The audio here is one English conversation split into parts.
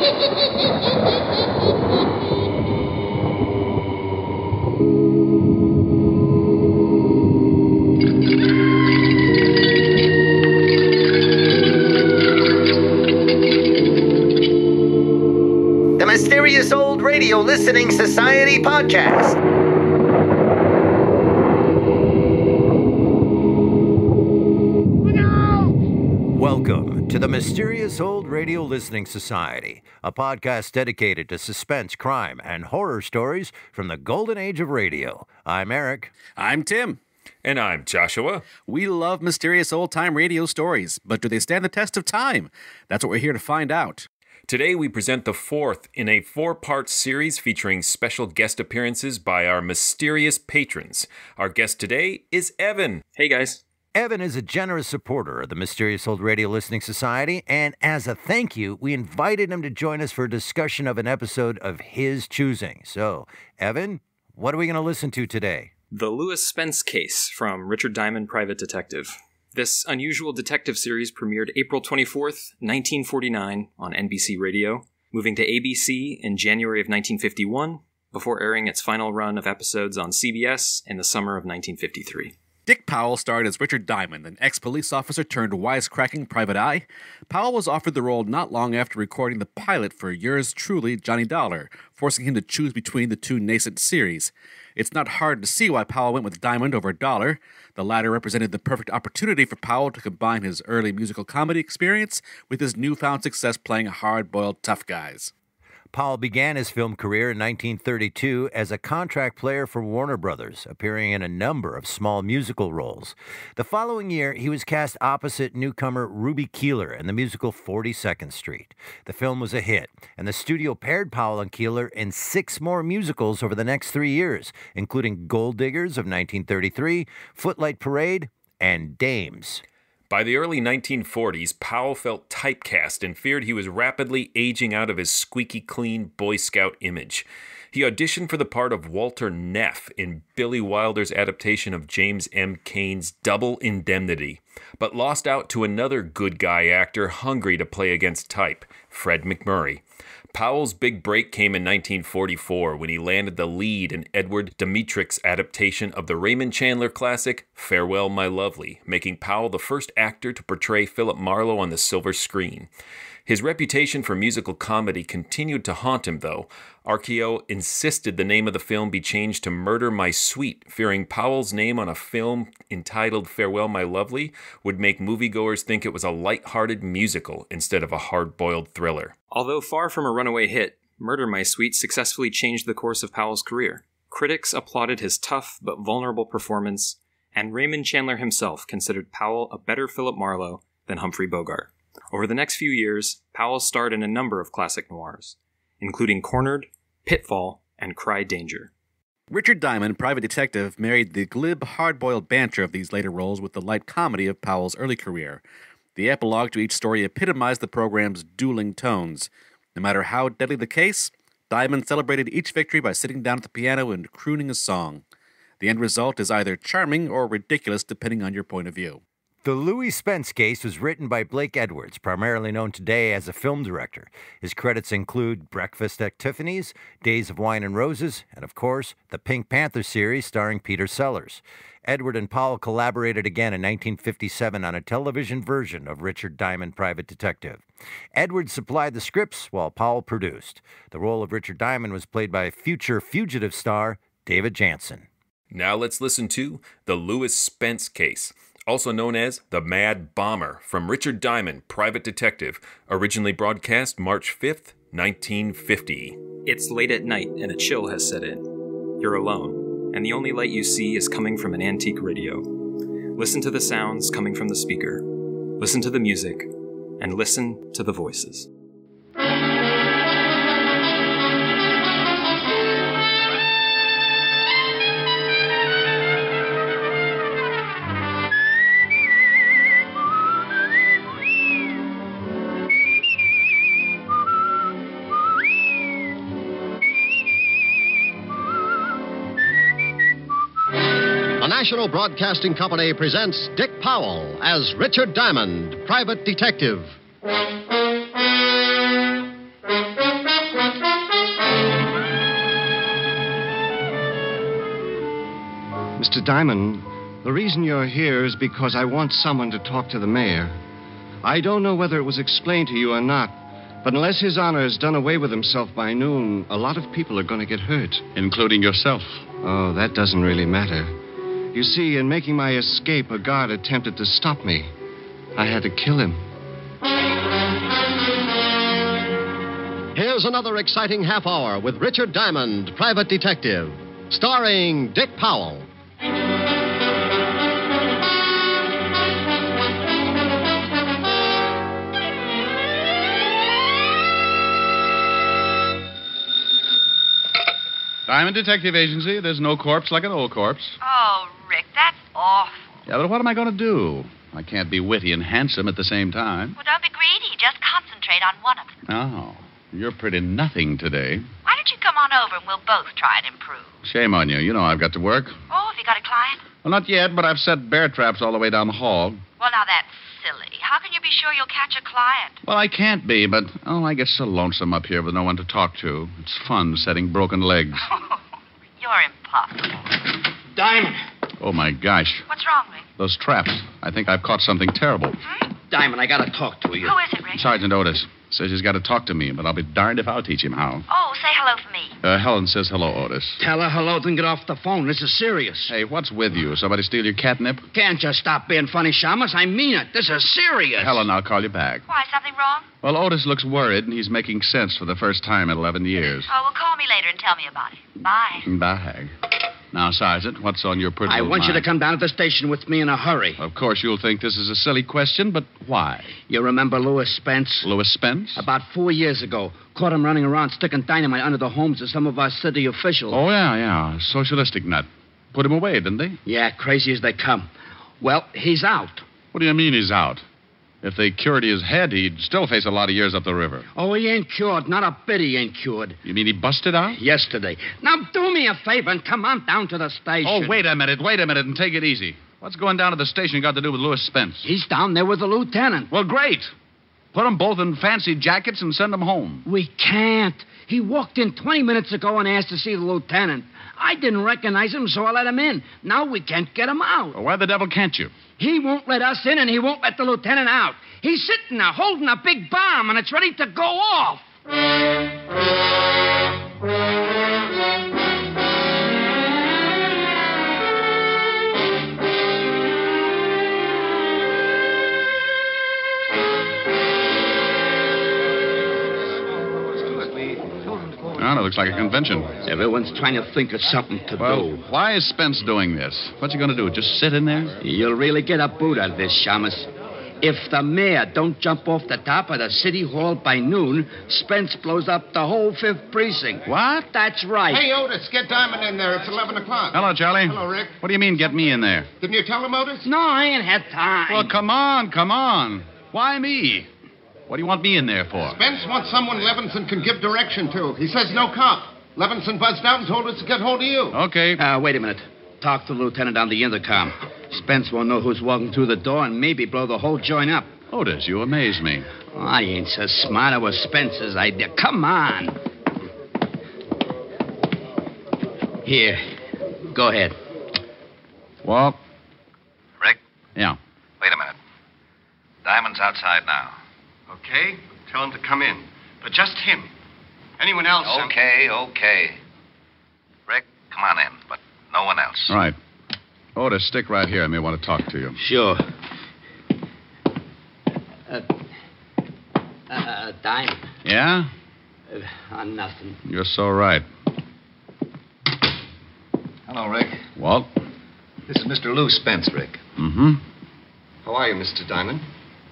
The Mysterious Old Radio Listening Society podcast. Welcome to the Mysterious Old Radio Listening Society, a podcast dedicated to suspense, crime, and horror stories from the golden age of radio. I'm Eric. I'm Tim. And I'm Joshua. We love mysterious old-time radio stories, but do they stand the test of time? That's what we're here to find out. Today we present the fourth in a four-part series featuring special guest appearances by our mysterious patrons. Our guest today is Evan. Hey, guys. Evan is a generous supporter of the Mysterious Old Radio Listening Society, and as a thank you, we invited him to join us for a discussion of an episode of his choosing. So, Evan, what are we going to listen to today? The Lewis Spence Case from Richard Diamond, Private Detective. This unusual detective series premiered April 24th, 1949 on NBC Radio, moving to ABC in January of 1951, before airing its final run of episodes on CBS in the summer of 1953. Dick Powell starred as Richard Diamond, an ex-police officer turned wisecracking private eye. Powell was offered the role not long after recording the pilot for yours truly, Johnny Dollar, forcing him to choose between the two nascent series. It's not hard to see why Powell went with Diamond over Dollar. The latter represented the perfect opportunity for Powell to combine his early musical comedy experience with his newfound success playing hard-boiled tough guys. Powell began his film career in 1932 as a contract player for Warner Brothers, appearing in a number of small musical roles. The following year, he was cast opposite newcomer Ruby Keeler in the musical 42nd Street. The film was a hit, and the studio paired Powell and Keeler in 6 more musicals over the next 3 years, including Gold Diggers of 1933, Footlight Parade, and Dames. By the early 1940s, Powell felt typecast and feared he was rapidly aging out of his squeaky clean Boy Scout image. He auditioned for the part of Walter Neff in Billy Wilder's adaptation of James M. Cain's Double Indemnity, but lost out to another good guy actor hungry to play against type, Fred McMurray. Powell's big break came in 1944 when he landed the lead in Edward Dmytryk's adaptation of the Raymond Chandler classic Farewell, My Lovely, making Powell the first actor to portray Philip Marlowe on the silver screen. His reputation for musical comedy continued to haunt him, though. RKO insisted the name of the film be changed to Murder, My Sweet, fearing Powell's name on a film entitled Farewell, My Lovely would make moviegoers think it was a light-hearted musical instead of a hard-boiled thriller. Although far from a runaway hit, Murder, My Sweet successfully changed the course of Powell's career. Critics applauded his tough but vulnerable performance, and Raymond Chandler himself considered Powell a better Philip Marlowe than Humphrey Bogart. Over the next few years, Powell starred in a number of classic noirs, including Cornered, Pitfall, and Cry Danger. Richard Diamond, Private Detective, married the glib, hard-boiled banter of these later roles with the light comedy of Powell's early career. The epilogue to each story epitomized the program's dueling tones. No matter how deadly the case, Diamond celebrated each victory by sitting down at the piano and crooning a song. The end result is either charming or ridiculous, depending on your point of view. The Louis Spence Case was written by Blake Edwards, primarily known today as a film director. His credits include Breakfast at Tiffany's, Days of Wine and Roses, and of course, the Pink Panther series starring Peter Sellers. Edward and Powell collaborated again in 1957 on a television version of Richard Diamond, Private Detective. Edwards supplied the scripts while Powell produced. The role of Richard Diamond was played by future fugitive star David Janssen. Now let's listen to The Lewis Spence Case, also known as The Mad Bomber, from Richard Diamond, Private Detective, originally broadcast March 5th, 1950. It's late at night and a chill has set in. You're alone, and the only light you see is coming from an antique radio. Listen to the sounds coming from the speaker. Listen to the music, and listen to the voices. National Broadcasting Company presents Dick Powell as Richard Diamond, Private Detective. Mr. Diamond, the reason you're here is because I want someone to talk to the mayor. I don't know whether it was explained to you or not, but unless His Honor has done away with himself by noon, a lot of people are going to get hurt. Including yourself. Oh, that doesn't really matter. You see, in making my escape, a guard attempted to stop me. I had to kill him. Here's another exciting half hour with Richard Diamond, Private Detective, starring Dick Powell. Diamond Detective Agency. There's no corpse like an old corpse. Oh, Rick, that's awful. Yeah, but what am I going to do? I can't be witty and handsome at the same time. Well, don't be greedy. Just concentrate on one of them. Oh, you're pretty nothing today. Why don't you come on over and we'll both try and improve? Shame on you. You know I've got to work. Oh, have you got a client? Well, not yet, but I've set bear traps all the way down the hall. Well, now that's silly. How can you be sure you'll catch a client? Well, I can't be, but, I get so lonesome up here with no one to talk to. It's fun setting broken legs. You're impossible. Diamond. Oh, my gosh. What's wrong, Rick? Those traps. I think I've caught something terrible. Diamond, I gotta talk to you. Who is it, Rick? Sergeant Otis says he's got to talk to me, but I'll be darned if I'll teach him how. Oh, say hello for me. Helen says hello, Otis. Tell her hello, then get off the phone. This is serious. Hey, what's with you? Somebody steal your catnip? Can't just stop being funny, Shamus. I mean it. This is serious. Helen, I'll call you back. Why, something wrong? Well, Otis looks worried, and he's making sense for the first time in 11 years. Oh, well, call me later and tell me about it. Bye. Bye. Now, Sergeant, what's on your pretty I little want you to mind? come down to the station with me in a hurry. Of course, you'll think this is a silly question, but why? You remember Louis Spence? Louis Spence? About 4 years ago. Caught him running around sticking dynamite under the homes of some of our city officials. Oh, yeah. Socialistic nut. Put him away, didn't they? Yeah, crazy as they come. Well, he's out. What do you mean he's out? If they cured his head, he'd still face a lot of years up the river. Oh, he ain't cured. Not a bit he ain't cured. You mean he busted out? Yesterday. Now, do me a favor and come on down to the station. Oh, wait a minute, and take it easy. What's going down to the station got to do with Louis Spence? He's down there with the lieutenant. Well, great. Put them both in fancy jackets and send them home. We can't. He walked in 20 minutes ago and asked to see the lieutenant. I didn't recognize him, so I let him in. Now we can't get him out. Well, why the devil can't you? He won't let us in, and he won't let the lieutenant out. He's sitting there holding a big bomb, and it's ready to go off. Well, it looks like a convention. Everyone's trying to think of something to do. Why is Spence doing this? What's he going to do? Just sit in there? You'll really get a boot out of this, Shamus. If the mayor don't jump off the top of the city hall by noon, Spence blows up the whole 5th precinct. What? That's right. Hey, Otis, get Diamond in there. It's 11 o'clock. Hello, Charlie. Hello, Rick. What do you mean, get me in there? Didn't you tell him, Otis? No, I ain't had time. Well, come on. Why me? What do you want me in there for? Spence wants someone Levinson can give direction to. He says no cop. Levinson buzzed out and told us to get hold of you. Okay. Wait a minute. Talk to the lieutenant on the intercom. Spence won't know who's walking through the door and maybe blow the whole joint up. Otis, you amaze me. Oh, I ain't so smart. It was Spence's idea. Come on. Here. Go ahead. Walt? Rick? Yeah. Wait a minute. Diamond's outside now. Okay? Tell him to come in. But just him. Anyone else? Okay. Rick, come on in, but no one else. All right. Otis, stick right here. I may want to talk to you. Sure. Diamond. Yeah? Nothing. You're so right. Hello, Rick. Walt? This is Mr. Lou Spence, Rick. Mm-hmm. How are you, Mr. Diamond?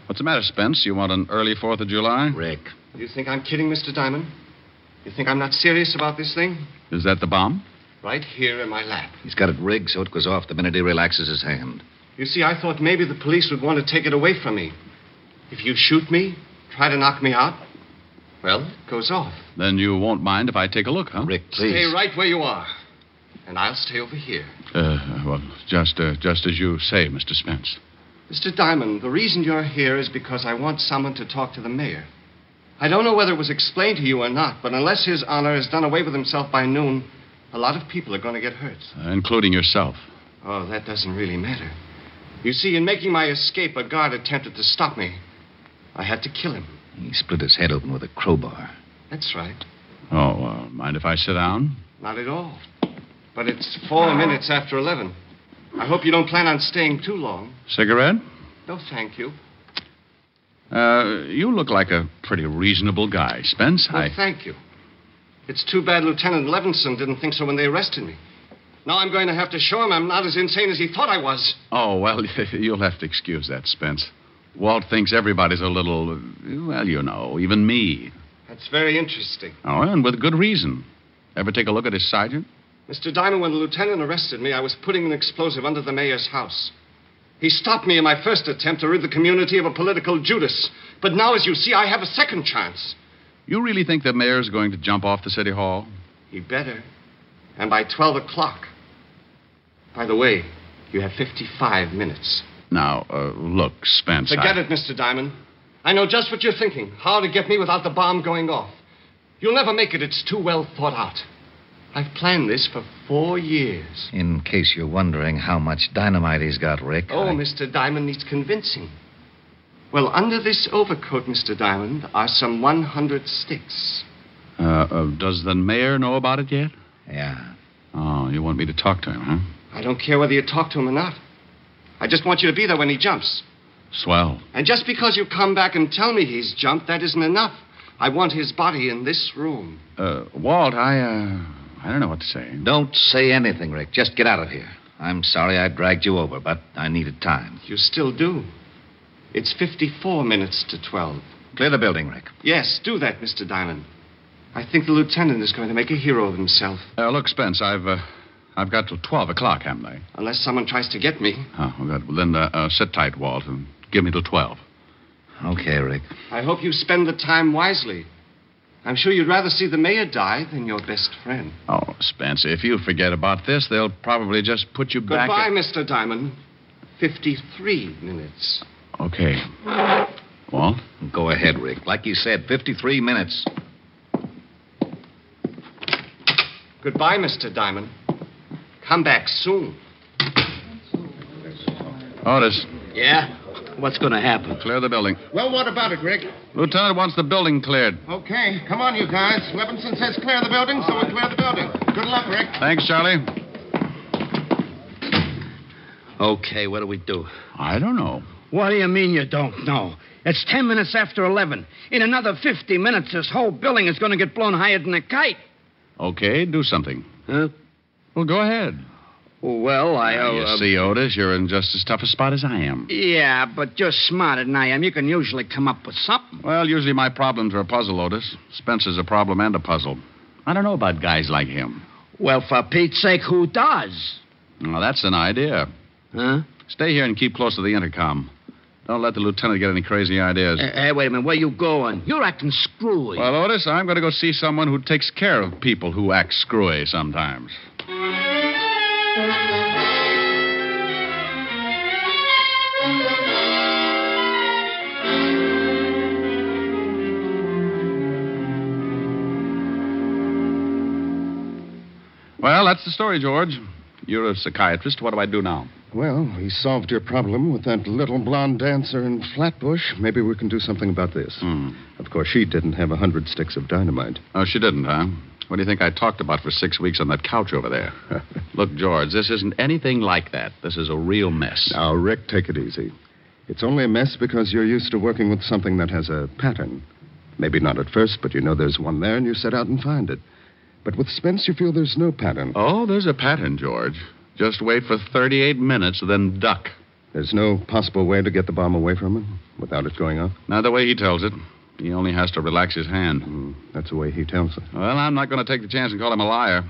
What's the matter, Spence? You want an early 4th of July? Rick. You think I'm kidding, Mr. Diamond? You think I'm not serious about this thing? Is that the bomb? Right here in my lap. He's got it rigged so it goes off the minute he relaxes his hand. You see, I thought maybe the police would want to take it away from me. If you shoot me, try to knock me out, well, it goes off. Then you won't mind if I take a look, huh? Rick, please. Stay right where you are. And I'll stay over here. Well, just as you say, Mr. Spence. Mr. Diamond, the reason you're here is because I want someone to talk to the mayor. I don't know whether it was explained to you or not, but unless His Honor has done away with himself by noon, a lot of people are going to get hurt. Including yourself. Oh, that doesn't really matter. You see, in making my escape, a guard attempted to stop me. I had to kill him. He split his head open with a crowbar. That's right. Oh, mind if I sit down? Not at all. But it's 4 minutes after 11. I hope you don't plan on staying too long. Cigarette? No, thank you. You look like a pretty reasonable guy, Spence. Well, thank you. It's too bad Lieutenant Levinson didn't think so when they arrested me. Now I'm going to have to show him I'm not as insane as he thought I was. Oh, well, you'll have to excuse that, Spence. Walt thinks everybody's a little, well, you know, even me. That's very interesting. Oh, and with good reason. Ever take a look at his sergeant? Mr. Diamond, when the lieutenant arrested me, I was putting an explosive under the mayor's house. He stopped me in my first attempt to rid the community of a political Judas. But now, as you see, I have a second chance. You really think the mayor's going to jump off the city hall? He better. And by 12 o'clock. By the way, you have 55 minutes. Now, look, Spence. Forget it, Mr. Diamond. I know just what you're thinking. How to get me without the bomb going off. You'll never make it. It's too well thought out. I've planned this for 4 years. In case you're wondering how much dynamite he's got, Rick. Mr. Diamond needs convincing. Well, under this overcoat, Mr. Diamond, are some 100 sticks. Does the mayor know about it yet? Yeah. Oh, you want me to talk to him, huh? I don't care whether you talk to him or not. I just want you to be there when he jumps. Swell. And just because you come back and tell me he's jumped, that isn't enough. I want his body in this room. Walt, I don't know what to say. Don't say anything, Rick. Just get out of here. I'm sorry I dragged you over, but I needed time. You still do. It's 54 minutes to 12. Clear the building, Rick. Yes, do that, Mr. Diamond. I think the lieutenant is going to make a hero of himself. Look, Spence, I've got till 12 o'clock, haven't I? Unless someone tries to get me. Oh, well, good. Well, then sit tight, Walt, and give me till 12. Okay, Rick. I hope you spend the time wisely. I'm sure you'd rather see the mayor die than your best friend. Oh, Spence, if you forget about this, they'll probably just put you back... Goodbye, Mr. Diamond. 53 minutes. Okay. Walt? Go ahead, Rick. Like you said, 53 minutes. Goodbye, Mr. Diamond. Come back soon. Otis. Yeah? What's going to happen? Clear the building. Well, what about it, Rick? Lieutenant wants the building cleared. Okay, come on, you guys. Levinson says clear the building, so we clear the building. Good luck, Rick. Thanks, Charlie. Okay, what do we do? I don't know. What do you mean you don't know? It's 10 minutes after 11. In another 50 minutes, this whole building is going to get blown higher than a kite. Okay, do something. Huh? Well, go ahead. Well, You see, Otis, you're in just as tough a spot as I am. Yeah, but you're smarter than I am. You can usually come up with something. Well, usually my problems are a puzzle, Otis. Spencer's a problem and a puzzle. I don't know about guys like him. Well, for Pete's sake, who does? Well, that's an idea. Huh? Stay here and keep close to the intercom. Don't let the lieutenant get any crazy ideas. Hey, wait a minute. Where you going? You're acting screwy. Well, Otis, I'm going to go see someone who takes care of people who act screwy sometimes. Well, that's the story, George. You're a psychiatrist. What do I do now? Well, we solved your problem with that little blonde dancer in Flatbush. Maybe we can do something about this. Of course, she didn't have 100 sticks of dynamite. Oh, she didn't, huh? What do you think I talked about for 6 weeks on that couch over there? Look, George, this isn't anything like that. This is a real mess. Now, Rick, take it easy. It's only a mess because you're used to working with something that has a pattern. Maybe not at first, but you know there's one there and you set out and find it. But with Spence, you feel there's no pattern. Oh, there's a pattern, George. Just wait for 38 minutes, then duck. There's no possible way to get the bomb away from him without it going off? Not the way he tells it. He only has to relax his hand. That's the way he tells it. Well, I'm not going to take the chance and call him a liar.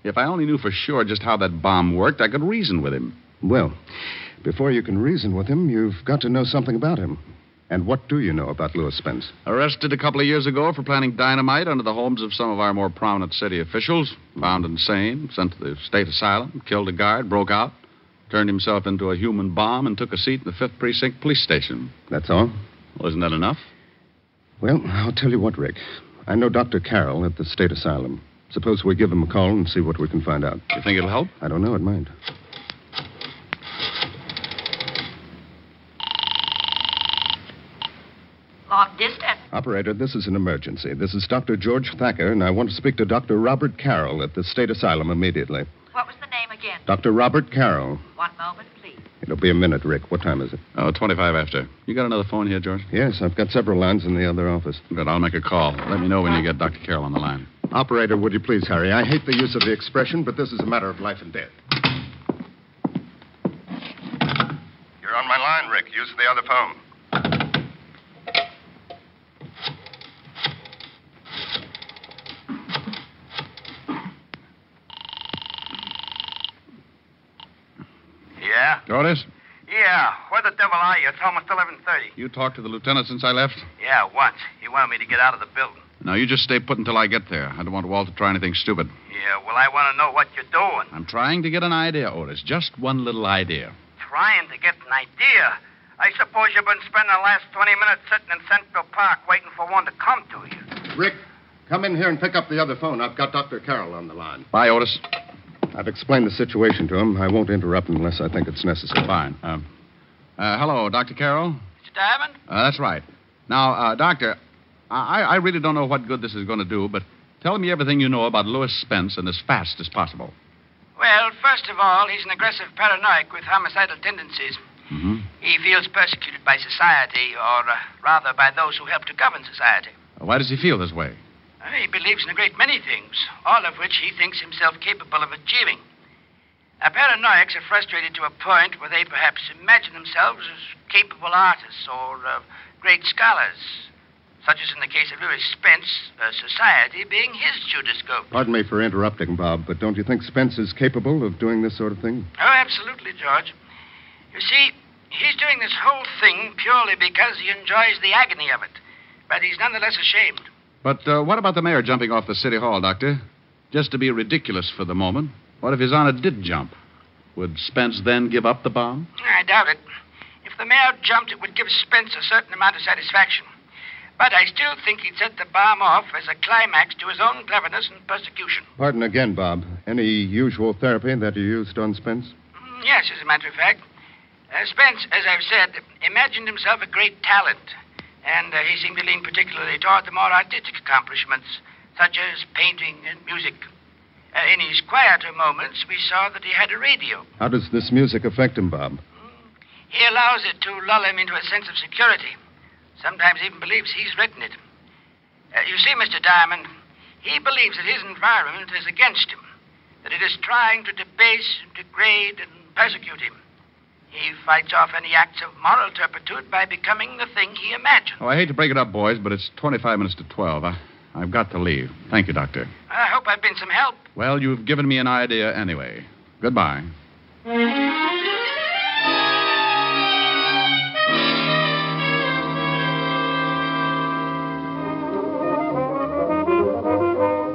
If I only knew for sure just how that bomb worked, I could reason with him. Well, before you can reason with him, you've got to know something about him. And what do you know about Louis Spence? Arrested a couple of years ago for planting dynamite under the homes of some of our more prominent city officials. Found insane, sent to the state asylum, killed a guard, broke out, turned himself into a human bomb, and took a seat in the 5th Precinct Police Station. That's all? Well, isn't that enough? Well, I'll tell you what, Rick. I know Dr. Carroll at the state asylum. Suppose we give him a call and see what we can find out. You think it'll help? I don't know. It might. Operator, this is an emergency. This is Dr. George Thacker, and I want to speak to Dr. Robert Carroll at the State Asylum immediately. What was the name again? Dr. Robert Carroll. One moment, please. It'll be a minute, Rick. What time is it? 25 after. You got another phone here, George? Yes, I've got several lines in the other office. Good, I'll make a call. Let me know when you get Dr. Carroll on the line. Operator, would you please hurry? I hate the use of the expression, but this is a matter of life and death. You're on my line, Rick. Use the other phone. Yeah? Otis? Yeah. Where the devil are you? It's almost 11:30. You talked to the lieutenant since I left? Yeah, once. He wanted me to get out of the building. Now, you just stay put until I get there. I don't want Walt to try anything stupid. Yeah, well, I want to know what you're doing. I'm trying to get an idea, Otis. Just one little idea. Trying to get an idea. I suppose you've been spending the last 20 minutes sitting in Central Park waiting for one to come to you. Rick, come in here and pick up the other phone. I've got Dr. Carroll on the line. Bye, Otis. I've explained the situation to him. I won't interrupt unless I think it's necessary. Fine. Hello, Dr. Carroll? Mr. Diamond? That's right. Now, Doctor, I really don't know what good this is going to do, but tell me everything you know about Louis Spence and as fast as possible. Well, first of all, he's an aggressive paranoic with homicidal tendencies. Mm-hmm. He feels persecuted by society, or rather by those who help to govern society. Why does he feel this way? He believes in a great many things, all of which he thinks himself capable of achieving. Paranoics are frustrated to a point where they perhaps imagine themselves as capable artists or great scholars, such as in the case of Louis Spence, society being his Judascope. Pardon me for interrupting, Bob, but don't you think Spence is capable of doing this sort of thing? Oh, absolutely, George. You see, he's doing this whole thing purely because he enjoys the agony of it, but he's nonetheless ashamed. But what about the mayor jumping off the city hall, Doctor? Just to be ridiculous for the moment. What if His Honor did jump? Would Spence then give up the bomb? I doubt it. If the mayor jumped, it would give Spence a certain amount of satisfaction. But I still think he'd set the bomb off as a climax to his own cleverness and persecution. Pardon again, Bob. Any usual therapy that you used on Spence? Yes, as a matter of fact. Spence, as I've said, imagined himself a great talent. And he seemed to lean particularly toward the more artistic accomplishments, such as painting and music. In his quieter moments, we saw that he had a radio. How does this music affect him, Bob? He allows it to lull him into a sense of security. Sometimes even believes he's written it. You see, Mr. Diamond, he believes that his environment is against him, that it is trying to debase, degrade, and persecute him. He fights off any acts of moral turpitude by becoming the thing he imagined. Oh, I hate to break it up, boys, but it's 25 minutes to 12. I've got to leave. Thank you, Doctor. I hope I've been some help. Well, you've given me an idea anyway. Goodbye.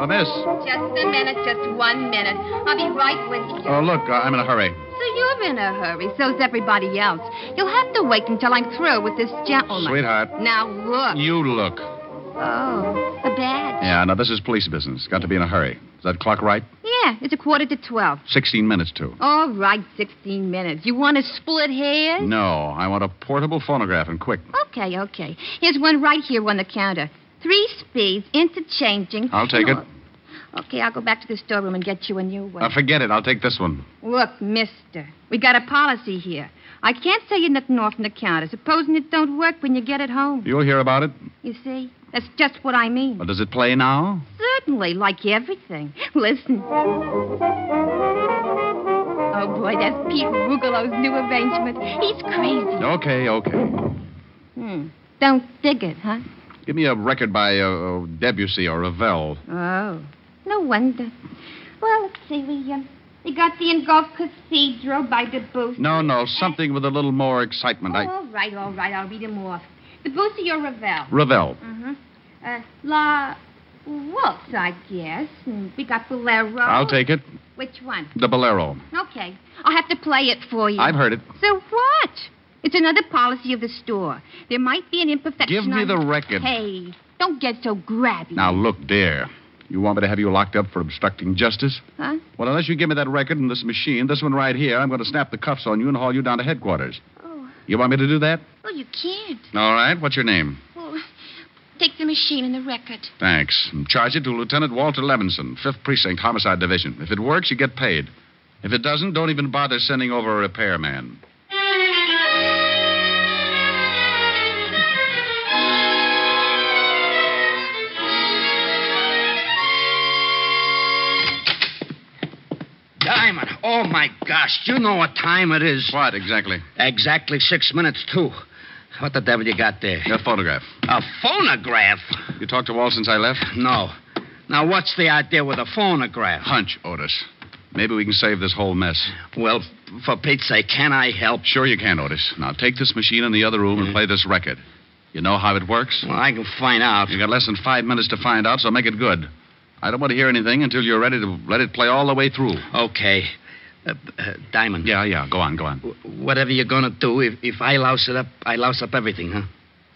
Miss. Just a minute, just 1 minute. I'll be right with you. Oh, look, I'm in a hurry. So you're in a hurry. So's everybody else. You'll have to wait until I'm through with this gentleman. Sweetheart. Now look. You look. Oh, a badge. Yeah, now this is police business. Got to be in a hurry. Is that clock right? Yeah, it's 11:45. 16 minutes to. All right, 16 minutes. You want to split hairs? No, I want a portable phonograph and quick. Okay. Here's one right here on the counter. 3 speeds, interchanging. I'll take it. Okay, I'll go back to the storeroom and get you a new one. Forget it. I'll take this one. Look, mister, we got a policy here. I can't say you nothing off from the counter, supposing it don't work when you get it home. You'll hear about it? You see? That's just what I mean. Well, does it play now? Certainly, like everything. Listen. Oh, boy, that's Pete Rugelow's new arrangement. He's crazy. Okay. Don't dig it, huh? Give me a record by Debussy or Ravel. Oh, no wonder. Well, let's see. We got the Engulf Cathedral by Debussy. No, something with a little more excitement. All right. I'll read them off. Debussy or Ravel? Ravel. La Waltz, I guess. And we got Bolero. I'll take it. Which one? The Bolero. Okay. I'll have to play it for you. I've heard it. So what? It's another policy of the store. There might be an imperfection. Give me the record. Hey, don't get so grabby. Now, look, dear. You want me to have you locked up for obstructing justice? Huh? Well, unless you give me that record and this machine, this one right here, I'm going to snap the cuffs on you and haul you down to headquarters. Oh. You want me to do that? Well, you can't. All right. What's your name? Take the machine and the record. Thanks. And charge it to Lieutenant Walter Levinson, 5th Precinct, Homicide Division. If it works, you get paid. If it doesn't, don't even bother sending over a repairman. Diamond, oh my gosh, do you know what time it is? What, exactly? Exactly 6 minutes, too. What the devil you got there? A photograph. A phonograph? You talked to Walt since I left? No. Now, what's the idea with a phonograph? Hunch, Otis. Maybe we can save this whole mess. Well, for Pete's sake, can I help? Sure you can, Otis. Now, take this machine in the other room and play this record. You know how it works? Well, I can find out. You got less than 5 minutes to find out, so make it good. I don't want to hear anything until you're ready to let it play all the way through. Okay. Diamond. Yeah, go on. Whatever you're going to do, if I louse it up, I louse up everything, huh?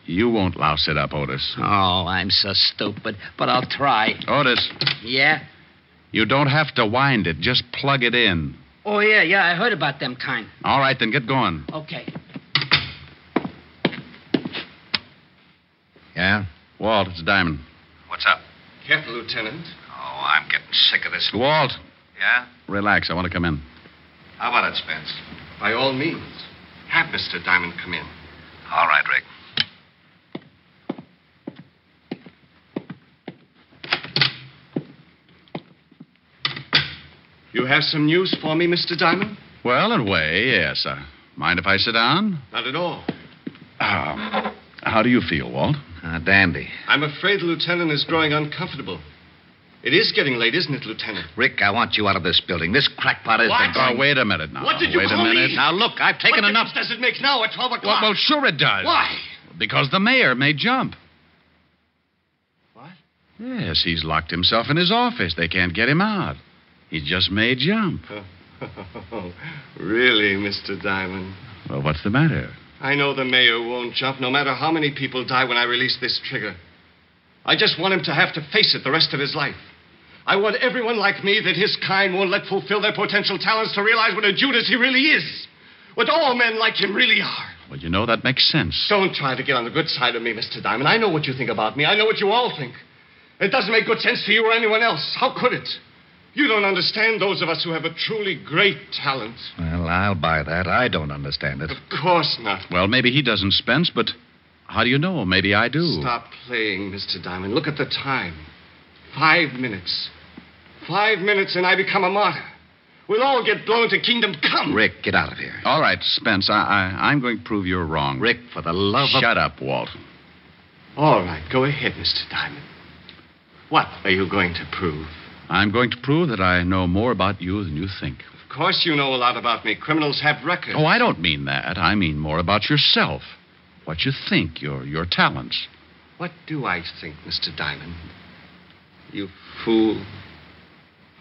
You won't louse it up, Otis. Oh, I'm so stupid, but I'll try. Otis. Yeah? You don't have to wind it. Just plug it in. Oh, yeah, I heard about them kind. All right, then get going. Okay. Yeah? Walt, it's Diamond. What's up? Careful, Lieutenant. Oh, I'm getting sick of this. Walt. Yeah? Relax. I want to come in. How about it, Spence? By all means. Have Mr. Diamond come in. All right, Rick. You have some news for me, Mr. Diamond? Well, in a way, yes. Mind if I sit down? Not at all. How do you feel, Walt? Dandy. I'm afraid the lieutenant is growing uncomfortable. It is getting late, isn't it, Lieutenant? Rick, I want you out of this building. This crackpot has been Oh, wait a minute now. What did you Wait call a minute. me? Now, look, I've taken what enough. What does it make now at 12 o'clock? Well, sure it does. Why? Because the mayor may jump. What? Yes, he's locked himself in his office. They can't get him out. He just may jump. Really, Mr. Diamond? Well, what's the matter? I know the mayor won't jump, no matter how many people die when I release this trigger. I just want him to have to face it the rest of his life. I want everyone like me that his kind won't let fulfill their potential talents to realize what a Judas he really is. What all men like him really are. Well, you know, that makes sense. Don't try to get on the good side of me, Mr. Diamond. I know what you think about me. I know what you all think. It doesn't make good sense to you or anyone else. How could it? You don't understand those of us who have a truly great talent. Well, I'll buy that. I don't understand it. Of course not. Well, maybe he doesn't, Spence, but how do you know? Maybe I do. Stop playing, Mr. Diamond. Look at the time. 5 minutes. 5 minutes and I become a martyr. We'll all get blown to kingdom come. Rick, get out of here. All right, Spence, I'm going to prove you're wrong. Rick, for the love of... Shut up, Walt. All right, go ahead, Mr. Diamond. What are you going to prove? I'm going to prove that I know more about you than you think. Of course you know a lot about me. Criminals have records. Oh, I don't mean that. I mean more about yourself. What you think, your talents. What do I think, Mr. Diamond? You fool.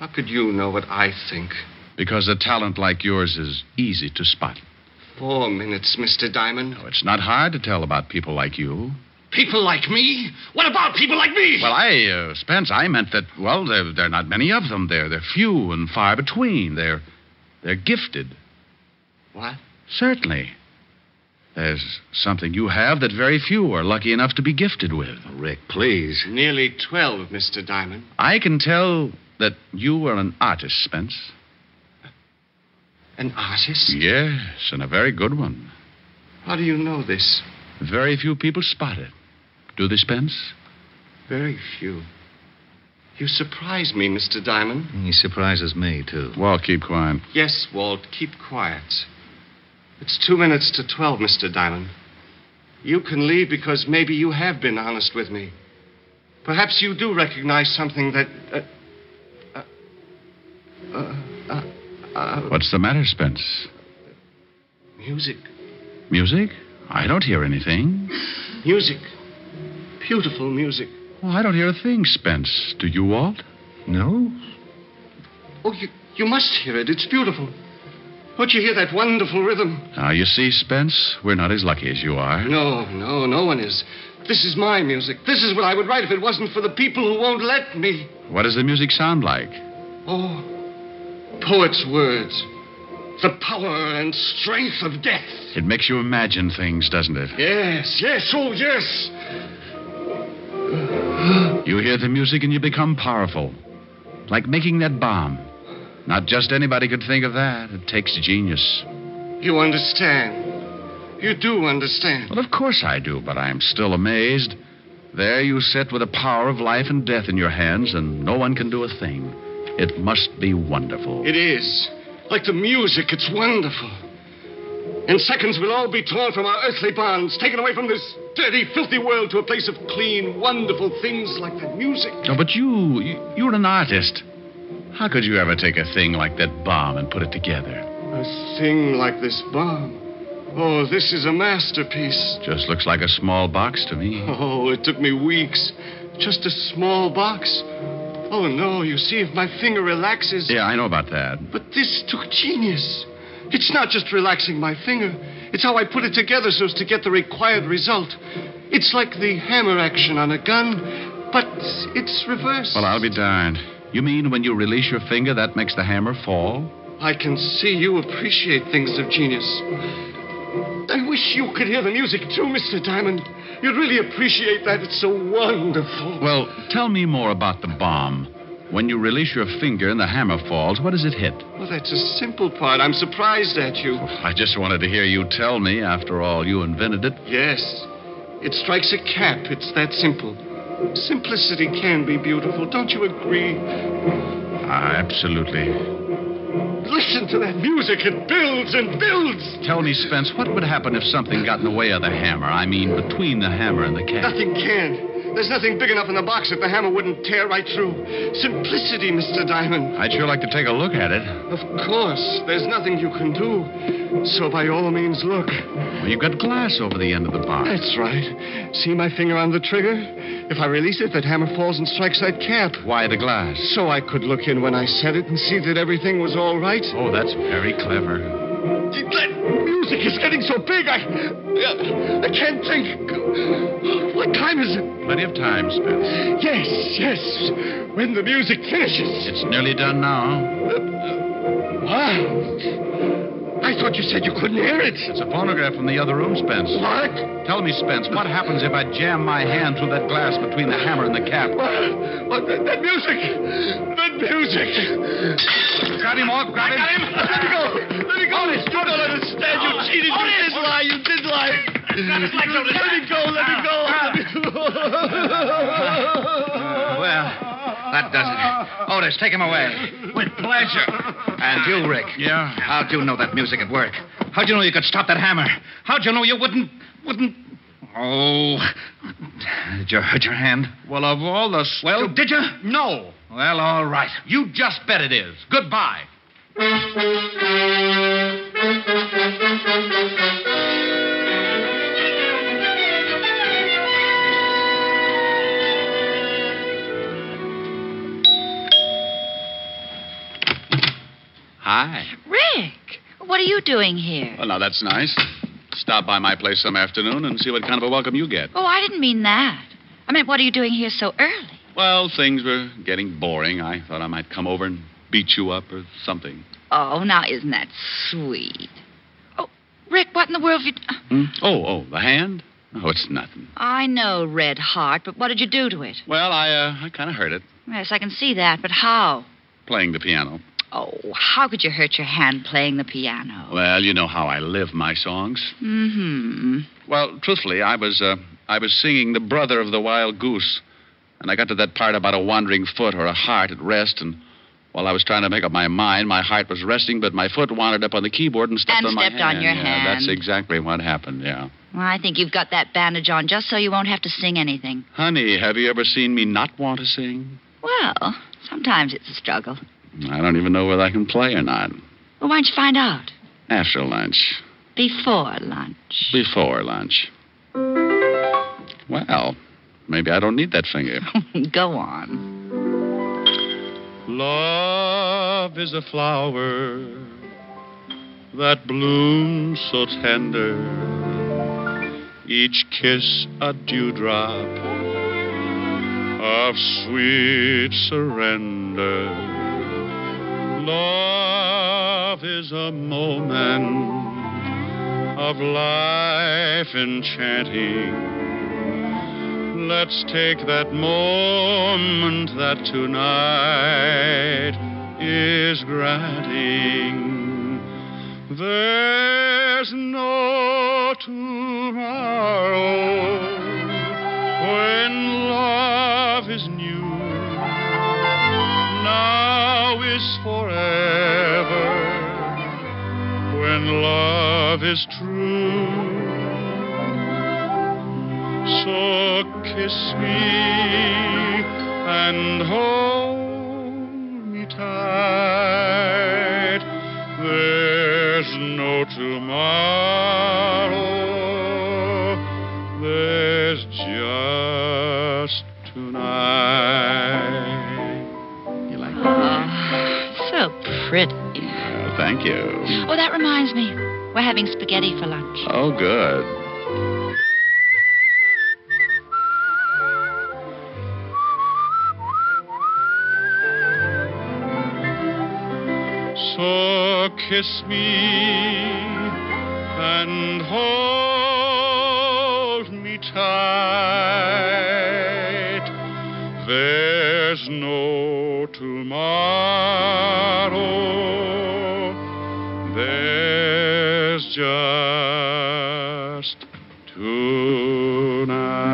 How could you know what I think? Because a talent like yours is easy to spot. 4 minutes, Mr. Diamond. No, it's not hard to tell about people like you. People like me? What about people like me? Well, Spence, I meant that, well, there are not many of them. They're few and far between. They're gifted. What? Certainly. There's something you have that very few are lucky enough to be gifted with. Rick, please. Nearly 12, Mr. Diamond. I can tell that you are an artist, Spence. An artist? Yes, and a very good one. How do you know this? Very few people spot it. Do they, Spence? Very few. You surprise me, Mr. Diamond. He surprises me, too. Walt, keep quiet. Yes, Walt, keep quiet. It's 2 minutes to 12, Mr. Diamond. You can leave because maybe you have been honest with me. Perhaps you do recognize something that... What's the matter, Spence? Music. Music? I don't hear anything. Music. Beautiful music. Oh, I don't hear a thing, Spence. Do you, Walt? No? Oh, you must hear it. It's beautiful. Don't you hear that wonderful rhythm? Now, you see, Spence, we're not as lucky as you are. No one is. This is my music. This is what I would write if it wasn't for the people who won't let me. What does the music sound like? Oh, poets' words. The power and strength of death. It makes you imagine things, doesn't it? Yes, oh, yes. You hear the music and you become powerful. Like making that bomb. Not just anybody could think of that. It takes genius. You understand. You do understand. Well, of course I do, but I'm still amazed. There you sit with the power of life and death in your hands, and no one can do a thing. It must be wonderful. It is. Like the music, it's wonderful. In seconds, we'll all be torn from our earthly bonds, taken away from this dirty, filthy world to a place of clean, wonderful things like that music. No, but you're an artist. How could you ever take a thing like that bomb and put it together? A thing like this bomb? Oh, this is a masterpiece. Just looks like a small box to me. Oh, it took me weeks. Just a small box. Oh, no, you see, if my finger relaxes... Yeah, I know about that. But this took genius. It's not just relaxing my finger. It's how I put it together so as to get the required result. It's like the hammer action on a gun, but it's reversed. Well, I'll be darned. You mean when you release your finger, that makes the hammer fall? I can see you appreciate things of genius. I wish you could hear the music, too, Mr. Diamond. You'd really appreciate that. It's so wonderful. Well, tell me more about the bomb. When you release your finger and the hammer falls, what does it hit? Well, that's a simple part. I'm surprised at you. I just wanted to hear you tell me. After all, you invented it. Yes. It strikes a cap. It's that simple. Simplicity can be beautiful. Don't you agree? Absolutely. Listen to that music. It builds and builds. Tell me, Spence, what would happen if something got in the way of the hammer? I mean, between the hammer and the cap. Nothing can. There's nothing big enough in the box that the hammer wouldn't tear right through. Simplicity, Mr. Diamond. I'd sure like to take a look at it. Of course. There's nothing you can do. So by all means, look. Well, you've got glass over the end of the box. That's right. See my finger on the trigger? If I release it, that hammer falls and strikes that cap. Why the glass? So I could look in when I set it and see that everything was all right. Oh, that's very clever. That music is getting so big, I can't think. What time is it? Plenty of time, Spence. Yes. When the music finishes. It's nearly done now. What? I thought you said you couldn't hear it. It's a phonograph from the other room, Spence. What? Tell me, Spence, what happens if I jam my hand through that glass between the hammer and the cap? What? That music. That music. Got him, Ork. Got him. Let me go. You don't understand. You cheated. You did lie. Let me go. Well, that does it. Otis, take him away. With pleasure. And you, Rick. Yeah? How'd you know that music would work? How'd you know you could stop that hammer? How'd you know you wouldn't... Oh. Did you hurt your hand? Well, of all the... Well, did you? No. Well, all right. You just bet it is. Goodbye. Hi. Rick, what are you doing here? Well, now, that's nice. Stop by my place some afternoon and see what kind of a welcome you get. Oh, I didn't mean that. I meant, what are you doing here so early? Well, things were getting boring. I thought I might come over and beat you up or something. Oh, now, isn't that sweet? Oh, Rick, what in the world have you... Oh, the hand? Oh, it's nothing. I know, Red Heart, but what did you do to it? Well, I kind of hurt it. Yes, I can see that, but how? Playing the piano. Oh, how could you hurt your hand playing the piano? Well, you know how I live my songs. Mm-hmm. Well, truthfully, I was singing The Brother of the Wild Goose, and I got to that part about a wandering foot or a heart at rest, and while I was trying to make up my mind, my heart was resting, but my foot wandered up on the keyboard and stepped on my hand. And stepped on your hand. That's exactly what happened, yeah. Well, I think you've got that bandage on just so you won't have to sing anything. Honey, have you ever seen me not want to sing? Well, sometimes it's a struggle. I don't even know whether I can play or not. Well, why don't you find out? After lunch. Before lunch. Before lunch. Well, maybe I don't need that finger. Go on. Love is a flower that blooms so tender, each kiss a dewdrop of sweet surrender. Love is a moment of life enchanting. Let's take that moment that tonight is granting. There's no tomorrow when love is new. Now is forever when love is true. So kiss me and hold me tight. There's no tomorrow. There's just tonight. You like that? Oh, so pretty. Thank you. Oh, that reminds me. We're having spaghetti for lunch. Oh, good. So kiss me and hold me tight. There's no tomorrow. There's just tonight.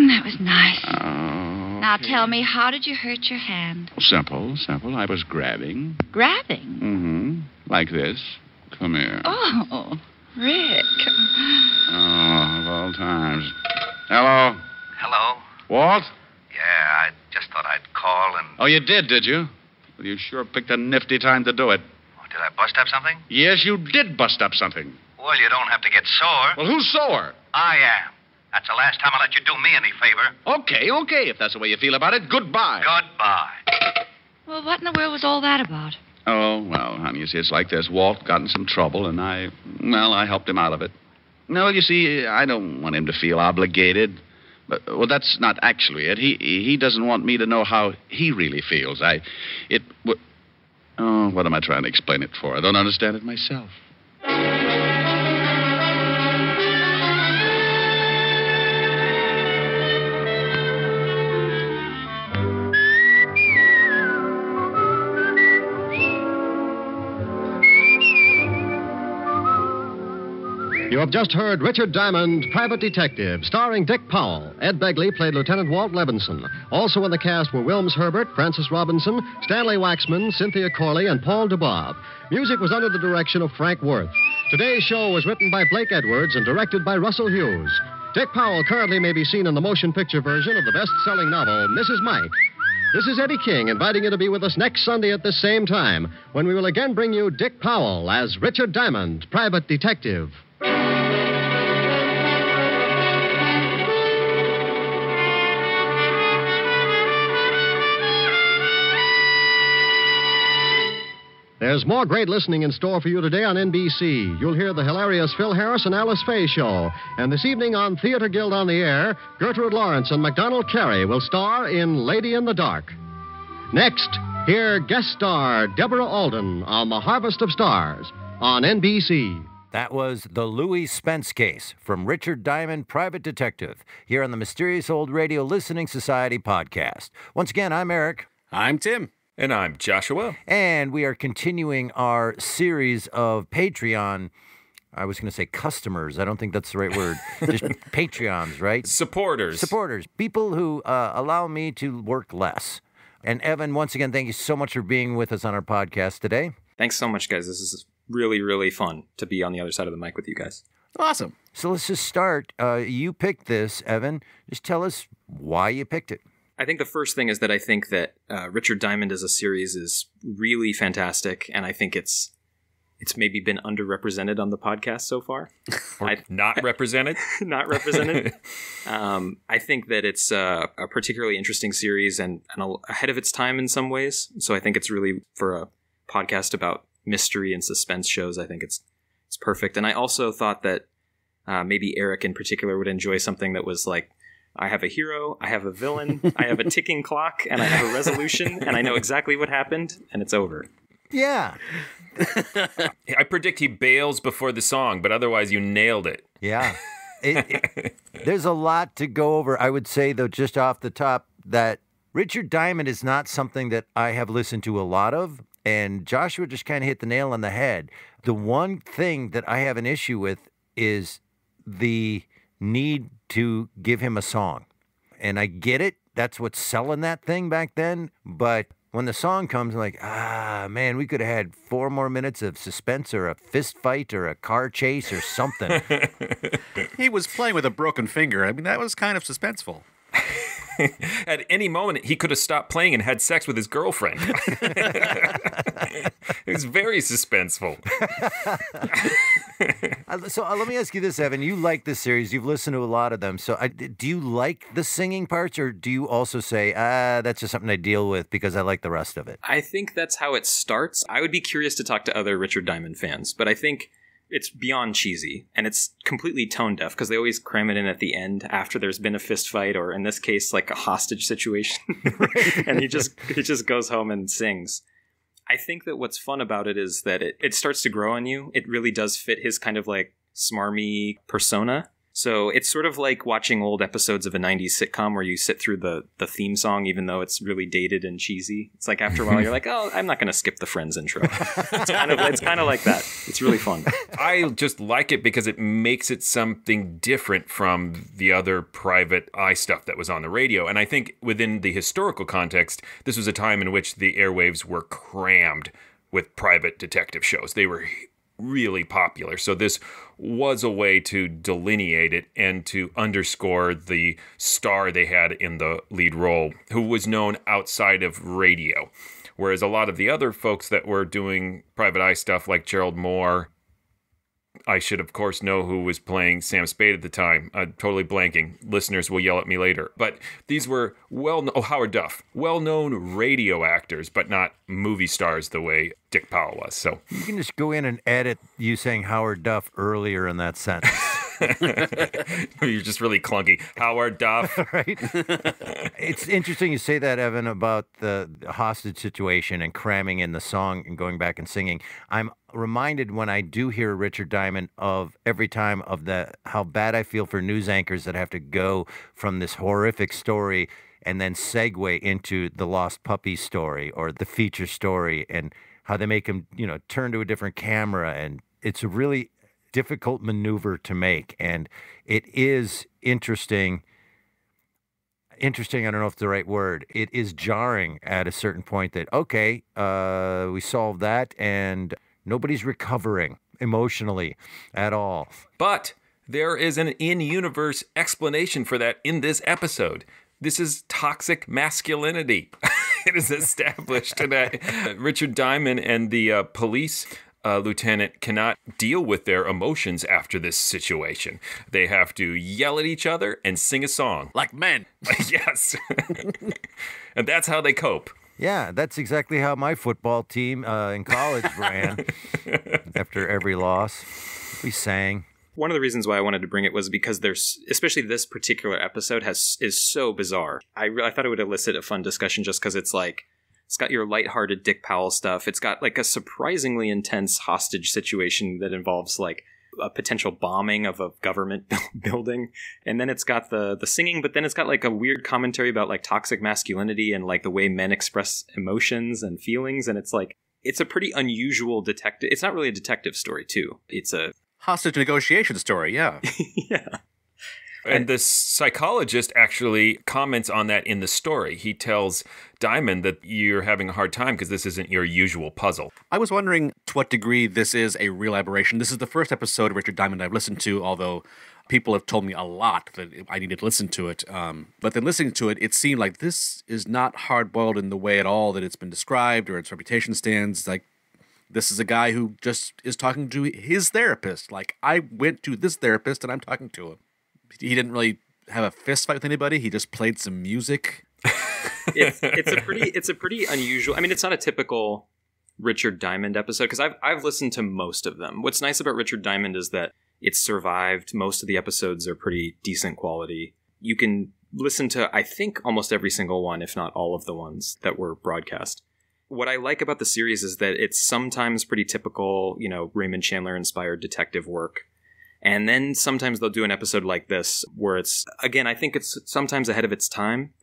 That was nice. Now tell me, how did you hurt your hand? Simple. I was grabbing. Grabbing? Mm-hmm. Like this. Come here. Oh, Rick. Oh, of all times. Hello? Hello? Walt? Yeah, I just thought I'd call and... Oh, you did you? Well, you sure picked a nifty time to do it. Oh, did I bust up something? Yes, you did bust up something. Well, you don't have to get sore. Well, who's sore? I am. That's the last time I'll let you do me any favor. Okay. If that's the way you feel about it, goodbye. Goodbye. Well, what in the world was all that about? Oh, well, honey, you see, it's like this. Walt got in some trouble, and I helped him out of it. No, you see, I don't want him to feel obligated. But, well, that's not actually it. He doesn't want me to know how he really feels. What am I trying to explain it for? I don't understand it myself. You have just heard Richard Diamond, Private Detective, starring Dick Powell. Ed Begley played Lieutenant Walt Levinson. Also in the cast were Wilms Herbert, Francis Robinson, Stanley Waxman, Cynthia Corley, and Paul DeBob. Music was under the direction of Frank Worth. Today's show was written by Blake Edwards and directed by Russell Hughes. Dick Powell currently may be seen in the motion picture version of the best-selling novel, Mrs. Mike. This is Eddie King inviting you to be with us next Sunday at this same time, when we will again bring you Dick Powell as Richard Diamond, Private Detective. There's more great listening in store for you today on NBC. You'll hear the hilarious Phil Harris and Alice Faye show. And this evening on Theater Guild on the Air, Gertrude Lawrence and MacDonald Carey will star in Lady in the Dark. Next, hear guest star Deborah Alden on The Harvest of Stars on NBC. That was The Louis Spence Case from Richard Diamond, Private Detective, here on the Mysterious Old Radio Listening Society podcast. Once again, I'm Eric. I'm Tim. And I'm Joshua. And we are continuing our series of Patreon, I was going to say customers. I don't think that's the right word. Just Patreons, right? Supporters. People who allow me to work less. And Evan, once again, thank you so much for being with us on our podcast today. Thanks so much, guys. This is really, really fun to be on the other side of the mic with you guys. Awesome. So let's just start. You picked this, Evan. Just tell us why you picked it. I think the first thing is that I think that Richard Diamond as a series is really fantastic, and I think it's maybe been underrepresented on the podcast so far. Not represented? Not represented. I think that it's a particularly interesting series and ahead of its time in some ways. So I think it's really, for a podcast about mystery and suspense shows, I think it's perfect. And I also thought that maybe Eric in particular would enjoy something that was like, I have a hero, I have a villain, I have a ticking clock, and I have a resolution, and I know exactly what happened, and it's over. Yeah. I predict he bails before the song, but otherwise you nailed it. Yeah. There's a lot to go over. I would say, though, just off the top, that Richard Diamond is not something that I have listened to a lot of, and Joshua just kind of hit the nail on the head. The one thing that I have an issue with is the need to give him a song. And I get it. That's what's selling that thing back then. But when the song comes, I'm like, man, we could have had 4 more minutes of suspense or a fist fight or a car chase or something. He was playing with a broken finger. I mean, that was kind of suspenseful. At any moment, he could have stopped playing and had sex with his girlfriend. It was very suspenseful. So let me ask you this, Evan. You like this series. You've listened to a lot of them. So do you like the singing parts, or do you also say, that's just something I deal with because I like the rest of it? I think that's how it starts. I would be curious to talk to other Richard Diamond fans, but I think it's beyond cheesy, and it's completely tone deaf because they always cram it in at the end after there's been a fist fight, or in this case, like a hostage situation. And he just goes home and sings. I think that what's fun about it is that it starts to grow on you. It really does fit his kind of like smarmy persona. So it's sort of like watching old episodes of a 90s sitcom where you sit through the theme song, even though it's really dated and cheesy. It's like after a while, you're like, oh, I'm not going to skip the Friends intro. It's kind of like that. It's really fun. I just like it because it makes it something different from the other Private Eye stuff that was on the radio. And I think within the historical context, this was a time in which the airwaves were crammed with private detective shows. They were really popular. So this was a way to delineate it and to underscore the star they had in the lead role, who was known outside of radio. Whereas a lot of the other folks that were doing Private Eye stuff, like Gerald Moore, I should, of course, know who was playing Sam Spade at the time. Totally blanking. Listeners will yell at me later. But these were Howard Duff. Well-known radio actors, but not movie stars the way Dick Powell was. So you can just go in and edit you saying Howard Duff earlier in that sentence. You're just really clunky. Howard Duff. Right? It's interesting you say that, Evan, about the hostage situation and cramming in the song and going back and singing. I'm reminded when I do hear Richard Diamond of every time of how bad I feel for news anchors that have to go from this horrific story and then segue into the lost puppy story or the feature story, and how they make him, turn to a different camera. And it's a really difficult maneuver to make, and it is interesting. I don't know if it's the right word. It is jarring at a certain point that, okay, we solved that, and nobody's recovering emotionally at all. But there is an in-universe explanation for that in this episode. This is toxic masculinity. It is established that Richard Diamond and the police lieutenant cannot deal with their emotions after this situation. They have to yell at each other and sing a song. Like men. Yes. And that's how they cope. Yeah, that's exactly how my football team in college ran. After every loss, we sang. One of the reasons why I wanted to bring it was because especially this particular episode is so bizarre. I thought it would elicit a fun discussion just because it's like, it's got your lighthearted Dick Powell stuff. It's got like a surprisingly intense hostage situation that involves like a potential bombing of a government building. And then it's got the singing, but then it's got like a weird commentary about like toxic masculinity and like the way men express emotions and feelings. And it's like, it's a pretty unusual detective. It's not really a detective story too. It's a hostage negotiation story. Yeah. Yeah. And the psychologist actually comments on that in the story. He tells Diamond that you're having a hard time because this isn't your usual puzzle. I was wondering to what degree this is a real aberration. This is the first episode of Richard Diamond I've listened to, although people have told me a lot that I needed to listen to it. But then listening to it, it seemed like this is not hard-boiled in the way at all that it's been described or its reputation stands. Like, this is a guy who just is talking to his therapist. Like, I went to this therapist and I'm talking to him. He didn't really have a fist fight with anybody. He just played some music. It's a pretty unusual. I mean, it's not a typical Richard Diamond episode because I've listened to most of them. What's nice about Richard Diamond is that it's survived. Most of the episodes are pretty decent quality. You can listen to, I think, almost every single one, if not all of the ones that were broadcast. What I like about the series is that it's sometimes pretty typical, Raymond Chandler-inspired detective work. And then sometimes they'll do an episode like this where it's, again, I think it's sometimes ahead of its time.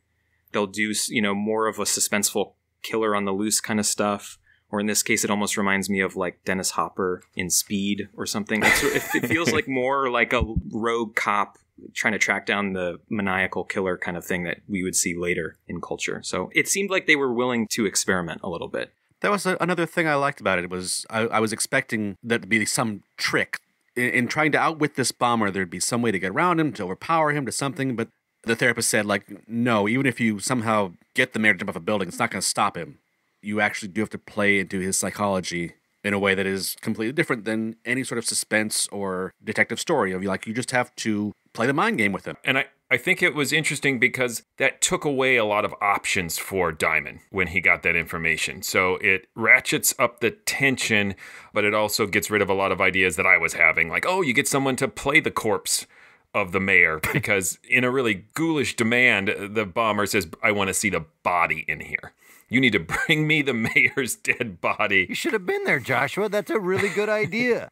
They'll do, more of a suspenseful killer on the loose kind of stuff. Or in this case, it almost reminds me of like Dennis Hopper in Speed or something. It feels like more like a rogue cop trying to track down the maniacal killer kind of thing that we would see later in culture. So it seemed like they were willing to experiment a little bit. That was another thing I liked about it. Was I was expecting that to be some trick. In trying to outwit this bomber, there'd be some way to get around him, to overpower him, to something. But the therapist said, no, even if you somehow get the mayor to jump off a building, it's not going to stop him. You actually do have to play into his psychology in a way that is completely different than any sort of suspense or detective story. You just have to play the mind game with him. And I think it was interesting because that took away a lot of options for Diamond when he got that information. So it ratchets up the tension, but it also gets rid of a lot of ideas that I was having. Like, you get someone to play the corpse of the mayor because in a really ghoulish demand, the bomber says, I want to see the body in here. You need to bring me the mayor's dead body. You should have been there, Joshua. That's a really good idea.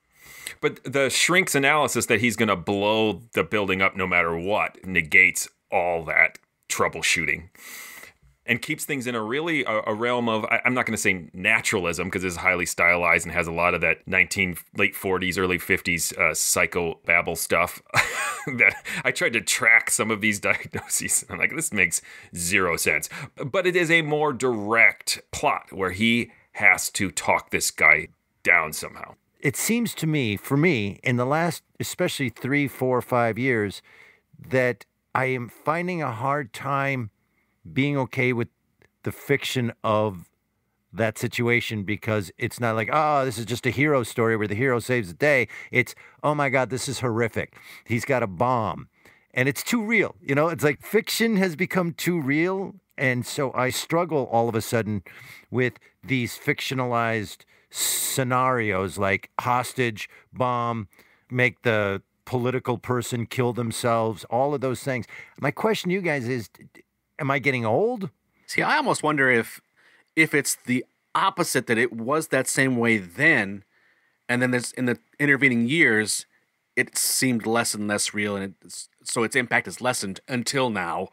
But the shrink's analysis that he's going to blow the building up no matter what negates all that troubleshooting and keeps things in a realm of, I'm not going to say naturalism because it's highly stylized and has a lot of that late 40s, early 50s psychobabble stuff that I tried to track some of these diagnoses. I'm like, this makes zero sense. But it is a more direct plot where he has to talk this guy down somehow. It seems to me, for me, in the last, especially 3, 4, 5 years, that I am finding a hard time being okay with the fiction of that situation because it's not like, this is just a hero story where the hero saves the day. It's, oh my God, this is horrific. He's got a bomb. And it's too real. It's like fiction has become too real. And so I struggle all of a sudden with these fictionalized scenarios like hostage, bomb, make the political person kill themselves, all of those things. My question to you guys is, am I getting old? See, I almost wonder if it's the opposite, that it was that same way then, and then there's in the intervening years, it seemed less and less real, and so its impact is lessened until now.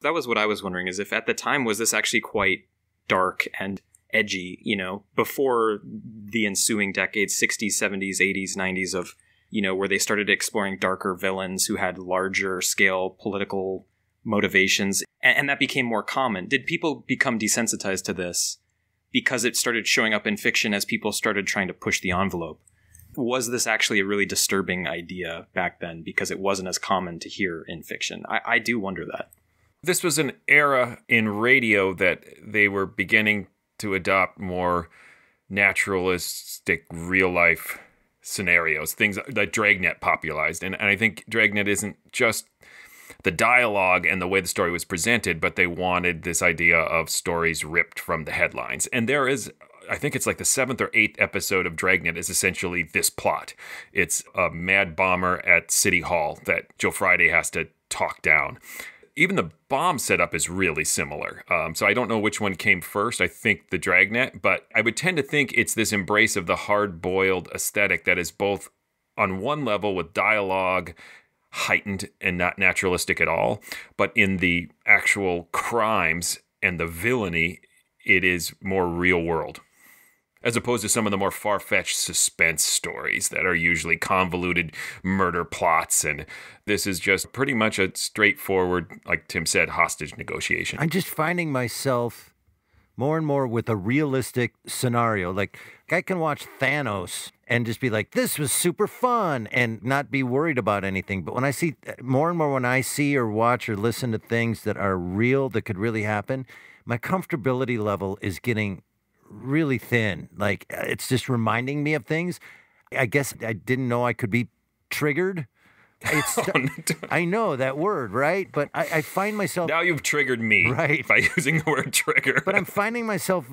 That was what I was wondering, is if at the time was this actually quite dark and edgy, before the ensuing decades, 60s, 70s, 80s, 90s of, where they started exploring darker villains who had larger scale political motivations, and that became more common. Did people become desensitized to this because it started showing up in fiction as people started trying to push the envelope? Was this actually a really disturbing idea back then because it wasn't as common to hear in fiction? I do wonder that. This was an era in radio that they were beginning to adopt more naturalistic real-life scenarios, things that Dragnet popularized. And I think Dragnet isn't just the dialogue and the way the story was presented, but they wanted this idea of stories ripped from the headlines. And there is, I think it's like the 7th or 8th episode of Dragnet is essentially this plot. It's a mad bomber at City Hall that Joe Friday has to talk down. Even the bomb setup is really similar. So I don't know which one came first. I think the Dragnet, but I would tend to think it's this embrace of the hard-boiled aesthetic that is both on one level with dialogue heightened and not naturalistic at all, but in the actual crimes and the villainy, it is more real world, as opposed to some of the more far-fetched suspense stories that are usually convoluted murder plots. And this is just pretty much a straightforward, like Tim said, hostage negotiation. I'm just finding myself more and more with a realistic scenario. Like, I can watch Thanos and just be like, this was super fun, and not be worried about anything. But when I see more and more, when I see or watch or listen to things that are real, that could really happen, my comfortability level is getting really thin. Like, it's just reminding me of things. I guess I didn't know I could be triggered. I know that word, right? But I find myself... Now you've triggered me, right, by using the word trigger. But I'm finding myself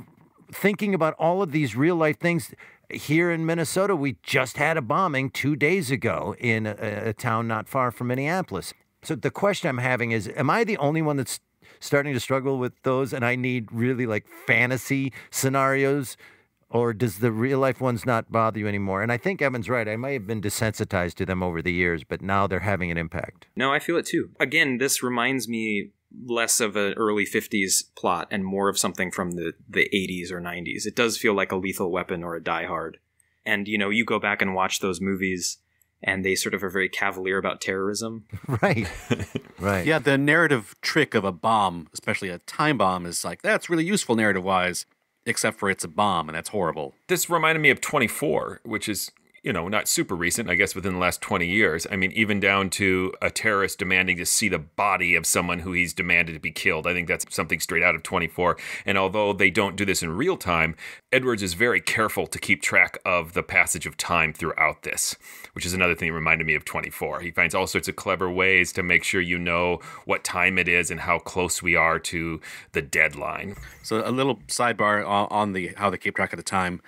thinking about all of these real-life things. Here in Minnesota, we just had a bombing 2 days ago in a town not far from Minneapolis. So the question I'm having is, am I the only one that's starting to struggle with those and I need really like fantasy scenarios? Or does the real life ones not bother you anymore? And I think Evan's right. I may have been desensitized to them over the years, but now they're having an impact. No, I feel it too. Again, this reminds me less of an early 50s plot and more of something from the 80s or 90s. It does feel like a Lethal Weapon or a Die Hard. And, you know, you go back and watch those movies and they sort of are very cavalier about terrorism. Right. Right. Yeah, the narrative trick of a bomb, especially a time bomb, is like, that's really useful narrative-wise. Except for it's a bomb, and that's horrible. This reminded me of 24, which is, you know, not super recent, I guess within the last 20 years. I mean, even down to a terrorist demanding to see the body of someone who he's demanded to be killed. I think that's something straight out of 24. And although they don't do this in real time, Edwards is very careful to keep track of the passage of time throughout this, which is another thing that reminded me of 24. He finds all sorts of clever ways to make sure you know what time it is and how close we are to the deadline. So a little sidebar on the how they keep track of the time.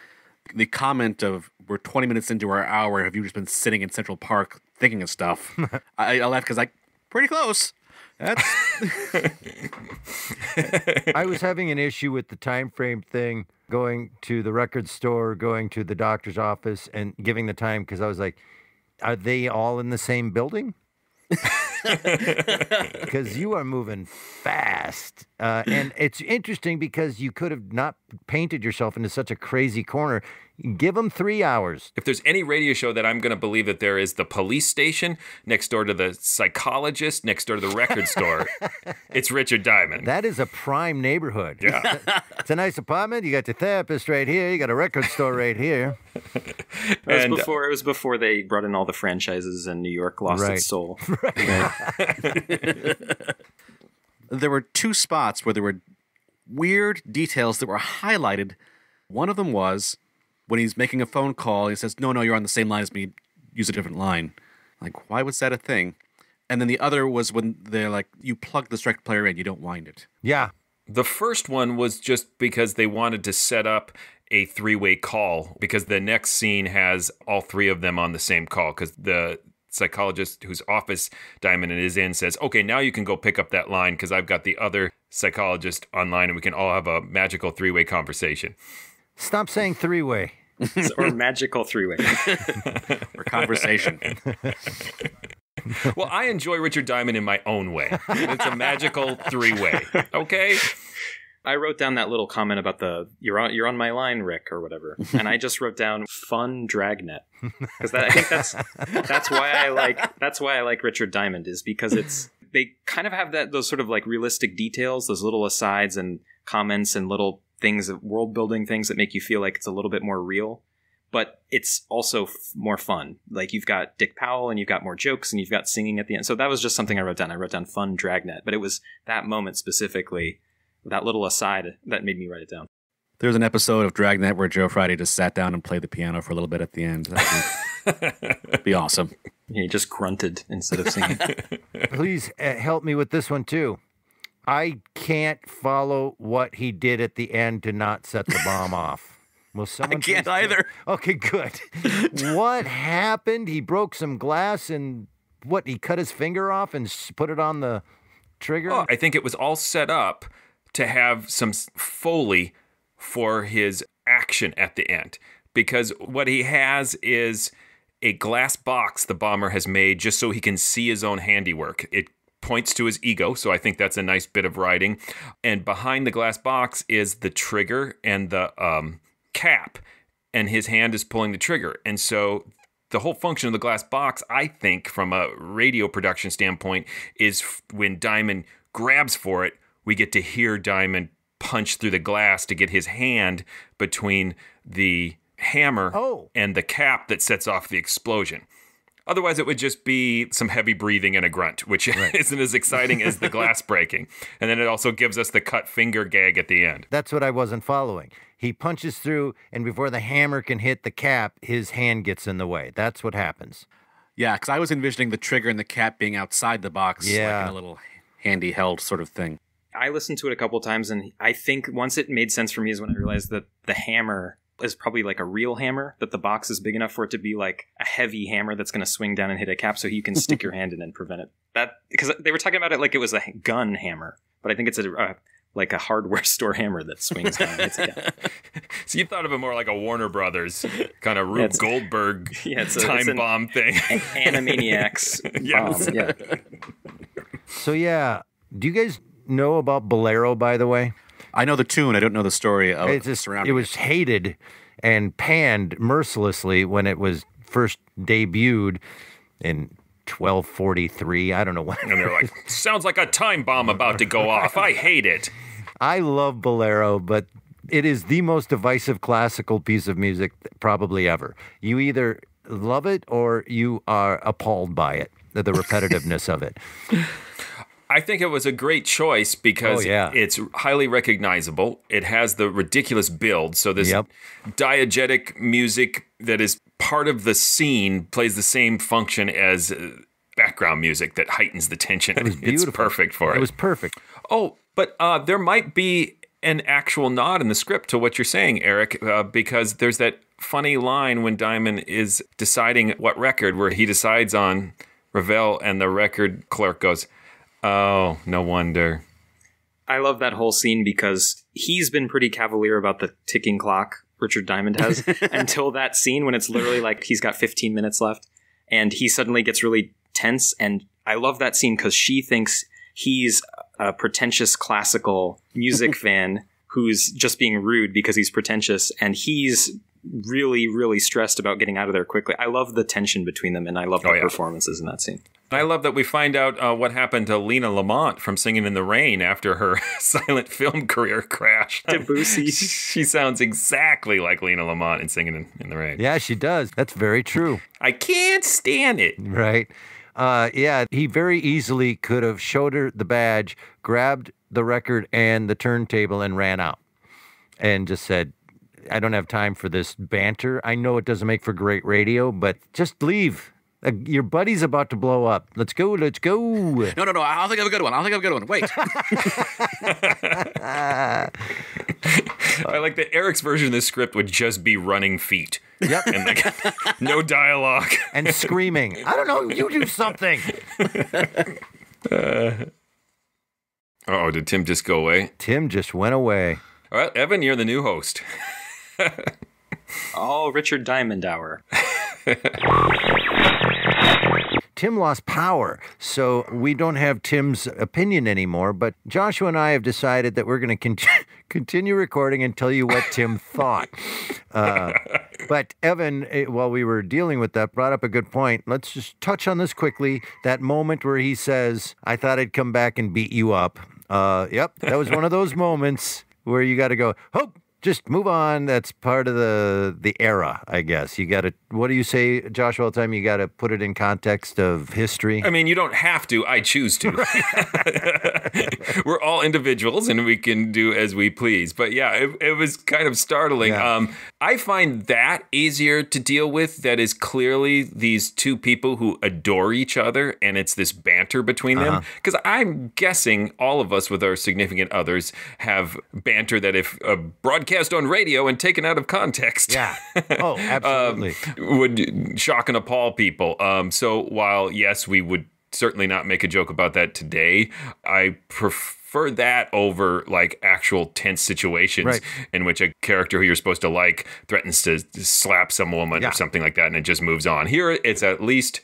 The comment of, we're 20 minutes into our hour, have you just been sitting in Central Park thinking of stuff? I laughed because pretty close. That's I was having an issue with the time frame thing, going to the record store, going to the doctor's office, and giving the time, because I was like, are they all in the same building? Because you are moving fast. And it's interesting because you could have not painted yourself into such a crazy corner. Give them 3 hours. If there's any radio show that I'm going to believe that there is the police station next door to the psychologist, next door to the record store, it's Richard Diamond. That is a prime neighborhood. Yeah. It's a nice apartment. You got your therapist right here. You got a record store right here. It was before they brought in all the franchises and New York lost its soul. Right. There were two spots where there were weird details that were highlighted. One of them was when he's making a phone call, he says, no, you're on the same line as me. Use a different line. Like, why was that a thing? And then the other was when they're like, you plug the strike player in, you don't wind it. Yeah. The first one was just because they wanted to set up a three-way call, because the next scene has all three of them on the same call, because the psychologist whose office Diamond is in says, okay, now you can go pick up that line because I've got the other psychologist online and we can all have a magical three-way conversation. Stop saying three-way. Or magical three-way. Or conversation. Well, I enjoy Richard Diamond in my own way. It's a magical three-way. Okay? I wrote down that little comment about you're on my line, Rick, or whatever, and I just wrote down fun dragnet, because I think that's why I like Richard Diamond, is because they kind of have those sort of like realistic details, those little asides and comments and little things, world building things that make you feel like it's a little bit more real, but it's also more fun. Like, you've got Dick Powell and you've got more jokes and you've got singing at the end. So that was just something I wrote down. I wrote down fun dragnet, but it was that moment specifically, that little aside, that made me write it down. There was an episode of Dragnet where Joe Friday just sat down and played the piano for a little bit at the end. That'd be awesome. Yeah, he just grunted instead of singing. Please help me with this one, too. I can't follow what he did at the end to not set the bomb off. Will someone I can't either. Okay, good. What happened? He broke some glass and he cut his finger off and put it on the trigger? Oh, I think it was all set up to have some Foley for his action at the end. Because what he has is a glass box the bomber has made just so he can see his own handiwork. It points to his ego, so I think that's a nice bit of writing. And behind the glass box is the trigger and the cap, and his hand is pulling the trigger. And so the whole function of the glass box, I think, from a radio production standpoint, is when Diamond grabs for it, we get to hear Diamond punch through the glass to get his hand between the hammer and the cap that sets off the explosion. Otherwise, it would just be some heavy breathing and a grunt, which isn't as exciting as the glass breaking. And then it also gives us the cut finger gag at the end. That's what I wasn't following. He punches through, and before the hammer can hit the cap, his hand gets in the way. That's what happens. Yeah, because I was envisioning the trigger and the cap being outside the box, like in a little handy-held sort of thing. I listened to it a couple times, and I think once it made sense for me is when I realized that the hammer is probably like a real hammer, that the box is big enough for it to be like a heavy hammer that's going to swing down and hit a cap so you can stick your hand in and prevent it. That because they were talking about it like it was a gun hammer, but I think it's like a hardware store hammer that swings down and hits it down. So you thought of it more like a Warner Brothers kind of Rube Goldberg time bomb thing. Animaniacs bomb. Yeah. So, yeah. Do you guys know about Bolero, by the way? I know the tune. I don't know the story of it was hated and panned mercilessly when it was first debuted in 1243. I don't know when. And they're like, sounds like a time bomb about to go off. I hate it. I love Bolero, but it is the most divisive classical piece of music probably ever. You either love it or you are appalled by it, the repetitiveness of it. I think it was a great choice because it's highly recognizable. It has the ridiculous build. So this diegetic music that is part of the scene plays the same function as background music that heightens the tension. It was beautiful. It's perfect for it. It was perfect. Oh, but there might be an actual nod in the script to what you're saying, Eric, because there's that funny line when Diamond is deciding what record, where he decides on Ravel and the record clerk goes, oh, no wonder. I love that whole scene because he's been pretty cavalier about the ticking clock Richard Diamond has until that scene when it's literally like he's got 15 minutes left and he suddenly gets really tense. And I love that scene because she thinks he's a pretentious classical music fan who's just being rude because he's pretentious, and he's really, really stressed about getting out of there quickly. I love the tension between them, and I love the performances in that scene. I love that we find out what happened to Lena Lamont from Singing in the Rain after her silent film career crashed. Debussy. She sounds exactly like Lena Lamont in Singing in the Rain. Yeah, she does. That's very true. I can't stand it. Right. He very easily could have showed her the badge, grabbed the record and the turntable, and ran out. And just said, I don't have time for this banter. I know it doesn't make for great radio, but just leave. Your buddy's about to blow up. Let's go. No. I'll think of a good one. Wait. I like that Eric's version of this script would just be running feet. Yep. And no dialogue. And screaming. I don't know. You do something. Did Tim just go away? Tim just went away. All right, Evan, you're the new host. Richard Diamond Hour. Tim lost power, so we don't have Tim's opinion anymore, but Joshua and I have decided that we're going to continue recording and tell you what Tim thought. But Evan, while we were dealing with that, brought up a good point. Let's just touch on this quickly. That moment where he says, I thought I'd come back and beat you up. Yep, that was one of those moments where you got to go, just move on. That's part of the era, I guess. You got to, what do you say, Joshua, all the time? You got to put it in context of history. I mean, you don't have to. I choose to. We're all individuals and we can do as we please. But yeah, it was kind of startling. Yeah. I find that easier to deal with. That is clearly these two people who adore each other and it's this banter between them. Because I'm guessing all of us with our significant others have banter that if broadcast on radio and taken out of context. Yeah. Oh, absolutely. Would shock and appall people. So while, yes, we would certainly not make a joke about that today, I prefer that over like actual tense situations in which a character who you're supposed to like threatens to slap some woman or something like that, and it just moves on. Here, it's at least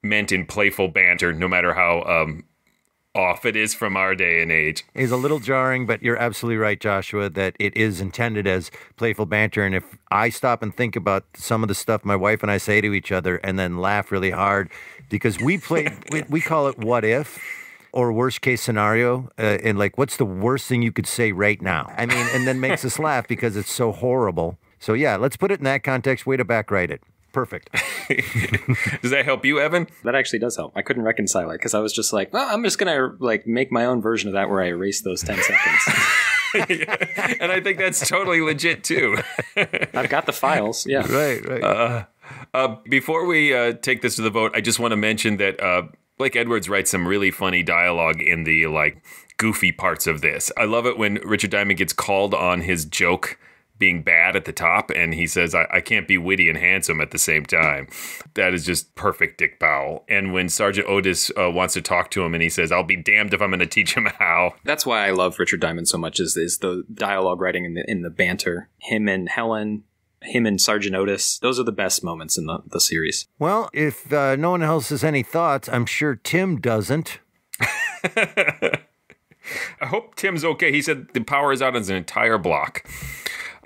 meant in playful banter, no matter how off it is from our day and age. It's a little jarring, but you're absolutely right, Joshua, that it is intended as playful banter. And if I stop and think about some of the stuff my wife and I say to each other and then laugh really hard, because we call it what if, or worst case scenario, and like, what's the worst thing you could say right now? I mean, and then makes us laugh because it's so horrible. So yeah, let's put it in that context. Way to backwrite it. Perfect. Does that help you, Evan? That actually does help. I couldn't reconcile it because I was just like, well, I'm just going to like make my own version of that where I erase those 10 seconds. And I think that's totally legit too. I've got the files. Yeah. Right. Before we take this to the vote, I just want to mention that Blake Edwards writes some really funny dialogue in the like goofy parts of this. I love it when Richard Diamond gets called on his joke being bad at the top, and he says, I can't be witty and handsome at the same time. That is just perfect Dick Powell. And when Sergeant Otis wants to talk to him, and he says, I'll be damned if I'm going to teach him how. That's why I love Richard Diamond so much, is the dialogue writing in the banter. Him and Helen, him and Sergeant Otis, those are the best moments in the series. Well, if no one else has any thoughts, I'm sure Tim doesn't. I hope Tim's okay. He said the power is out on an entire block.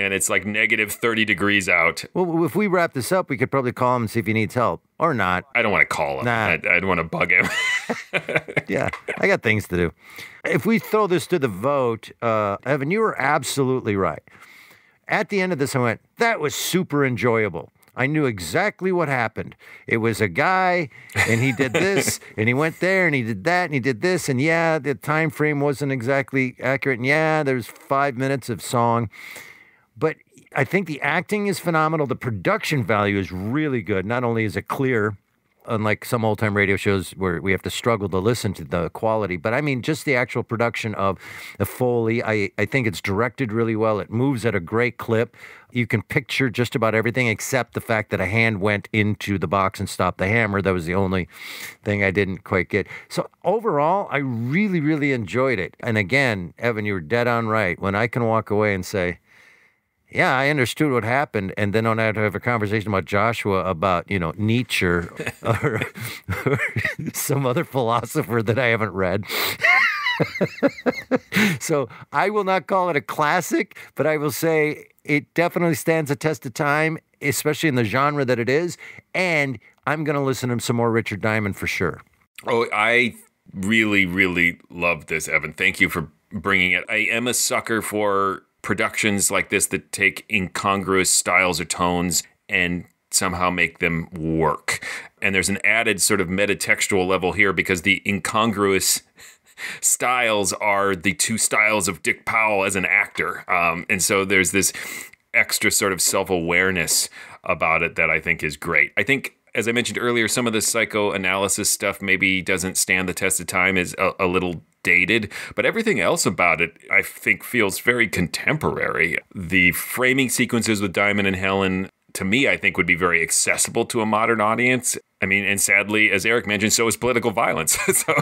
And it's like negative 30 degrees out. Well, if we wrap this up, we could probably call him and see if he needs help. Or not. I don't want to call him. Nah. I don't want to bug him. Yeah, I got things to do. If we throw this to the vote, Evan, you were absolutely right. At the end of this, I went, that was super enjoyable. I knew exactly what happened. It was a guy, and he did this, and he went there, and he did that, and he did this, and yeah, the time frame wasn't exactly accurate, and yeah, there's 5 minutes of song. But I think the acting is phenomenal. The production value is really good. Not only is it clear, unlike some old-time radio shows where we have to struggle to listen to the quality, but I mean just the actual production of the Foley. I think it's directed really well. It moves at a great clip. You can picture just about everything except the fact that a hand went into the box and stopped the hammer. That was the only thing I didn't quite get. So overall, I really, really enjoyed it. And again, Evan, you were dead on right. When I can walk away and say, yeah, I understood what happened, and then I had to have a conversation about Joshua about, Nietzsche or some other philosopher that I haven't read. So I will not call it a classic, but I will say it definitely stands a test of time, especially in the genre that it is, and I'm going to listen to some more Richard Diamond for sure. Oh, I really, really love this, Evan. Thank you for bringing it. I am a sucker for productions like this that take incongruous styles or tones and somehow make them work. And there's an added sort of metatextual level here because the incongruous styles are the two styles of Dick Powell as an actor. And so there's this extra sort of self-awareness about it that I think is great. I think, as I mentioned earlier, some of the psychoanalysis stuff maybe doesn't stand the test of time, is a little dated, but everything else about it, I think, feels very contemporary. The framing sequences with Diamond and Helen, to me, I think would be very accessible to a modern audience. I mean, and sadly, as Eric mentioned, so is political violence. So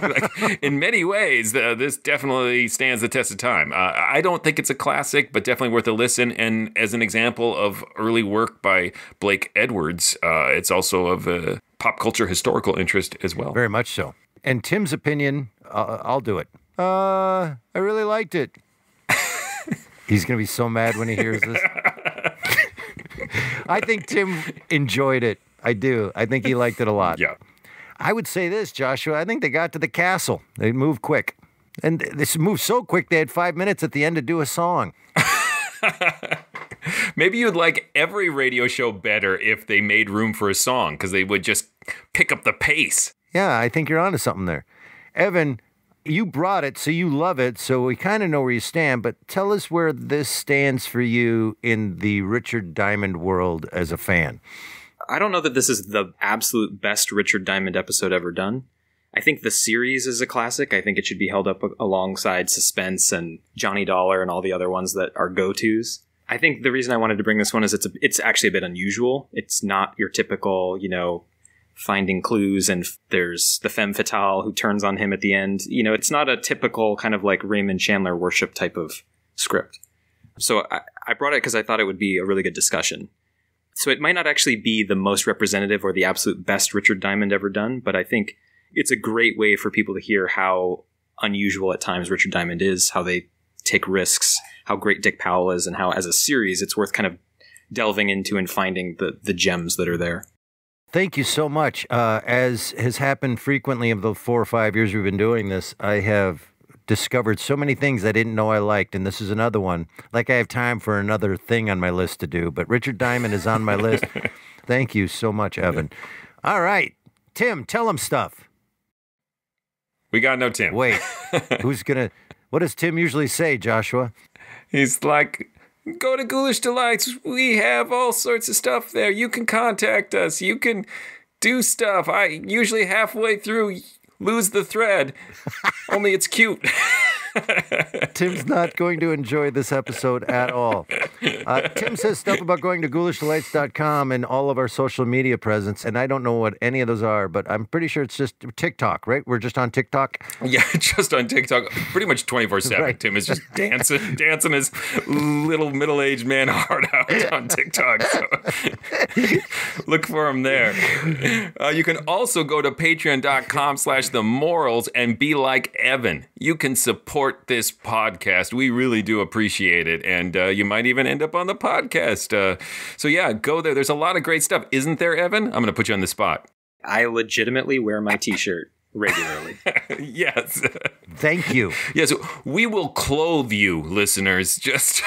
in many ways, this definitely stands the test of time. I don't think it's a classic, but definitely worth a listen. And as an example of early work by Blake Edwards, it's also of pop culture historical interest as well. Very much so. And Tim's opinion, I'll do it. I really liked it. He's going to be so mad when he hears this. I think Tim enjoyed it. I do. I think he liked it a lot. Yeah. I would say this, Joshua. I think they got to the castle. They moved quick. And this moved so quick, they had 5 minutes at the end to do a song. Maybe you'd like every radio show better if they made room for a song, because they would just pick up the pace. Yeah, I think you're onto something there. Evan, you brought it, so you love it, so we kind of know where you stand, but tell us where this stands for you in the Richard Diamond world as a fan. I don't know that this is the absolute best Richard Diamond episode ever done. I think the series is a classic. I think it should be held up alongside Spence and Johnny Dollar and all the other ones that are go-tos. I think the reason I wanted to bring this one is it's actually a bit unusual. It's not your typical, finding clues, and there's the femme fatale who turns on him at the end. It's not a typical kind of like Raymond Chandler worship type of script. So I brought it because I thought it would be a really good discussion. So it might not actually be the most representative or the absolute best Richard Diamond ever done, but I think it's a great way for people to hear how unusual at times Richard Diamond is, how they take risks, how great Dick Powell is, and how as a series it's worth kind of delving into and finding the gems that are there. Thank you so much. As has happened frequently of the 4 or 5 years we've been doing this, I have discovered so many things I didn't know I liked, and this is another one. Like I have time for another thing on my list to do, but Richard Diamond is on my list. Thank you so much, Evan. All right, Tim, tell him stuff. We got no Tim. Wait, what does Tim usually say, Joshua? He's like, go to Ghoulish Delights. We have all sorts of stuff there. You can contact us. You can do stuff. I usually halfway through lose the thread. Only it's cute. Tim's not going to enjoy this episode at all. Tim says stuff about going to ghoulishdelights.com and all of our social media presence, and I don't know what any of those are, but I'm pretty sure it's just TikTok, right? We're just on TikTok? Yeah, just on TikTok, pretty much 24/7. Right. Tim is just dancing his little middle-aged man heart out on TikTok. So look for him there. You can also go to patreon.com/themorals and be like Evan. You can support this podcast. We really do appreciate it. And you might even end up on the podcast. So yeah, go there. There's a lot of great stuff. Isn't there, Evan? I'm going to put you on the spot. I legitimately wear my t-shirt regularly. Yes. Thank you. Yes, we will clothe you, listeners. Just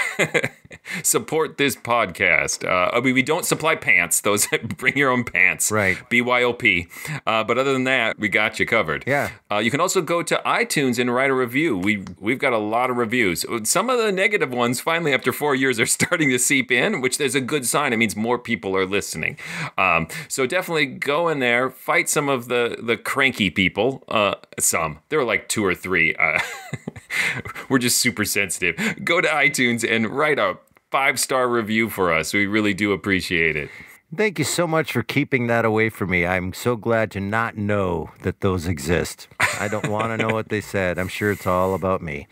support this podcast. We don't supply pants. Those bring your own pants. Right. BYOP. But other than that, we got you covered. Yeah. You can also go to iTunes and write a review. We've got a lot of reviews. Some of the negative ones, finally, after 4 years, are starting to seep in, which is a good sign. It means more people are listening. So definitely go in there, fight some of the cranky people. Some. There were like 2 or 3. We're just super sensitive. Go to iTunes and write a 5-star review for us. We really do appreciate it. Thank you so much for keeping that away from me. I'm so glad to not know that those exist. I don't want to know what they said. I'm sure it's all about me.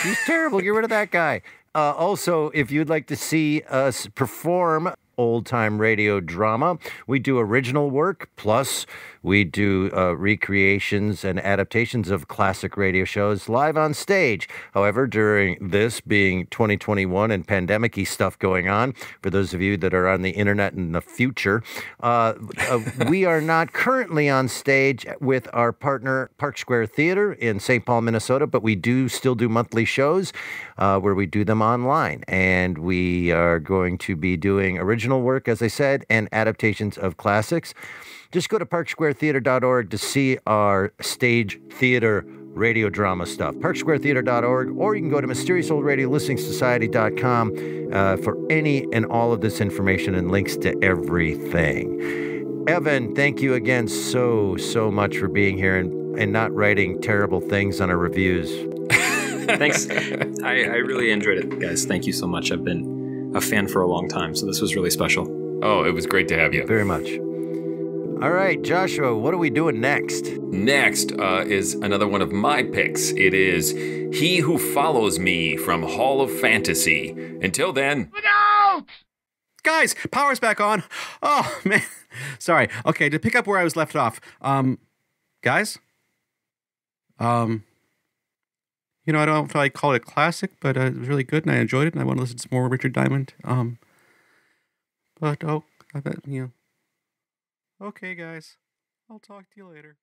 He's terrible. Get rid of that guy. Also, if you'd like to see us perform old-time radio drama, we do original work, plus we do recreations and adaptations of classic radio shows live on stage. However, during this being 2021 and pandemic-y stuff going on, for those of you that are on the internet in the future, we are not currently on stage with our partner Park Square Theater in St. Paul, Minnesota, but we do still do monthly shows where we do them online. And we are going to be doing original work, as I said, and adaptations of classics. Just go to parksquaretheater.org to see our stage theater radio drama stuff. parksquaretheater.org, or you can go to mysteriousouldradiolisningsociety.com for any and all of this information and links to everything. Evan, thank you again so much for being here and not writing terrible things on our reviews. Thanks. I really enjoyed it, guys. Thank you so much. I've been a fan for a long time, so this was really special. Oh, it was great to have you. Very much. All right, Joshua, what are we doing next? Next is another one of my picks. It is He Who Follows Me from Hall of Fantasy. Until then... Look out! Guys, power's back on. Oh, man. Sorry. Okay, to pick up where I was left off. Guys? I don't know if I call it a classic, but it was really good, and I enjoyed it, and I want to listen to some more Richard Diamond. I bet, okay, guys. I'll talk to you later.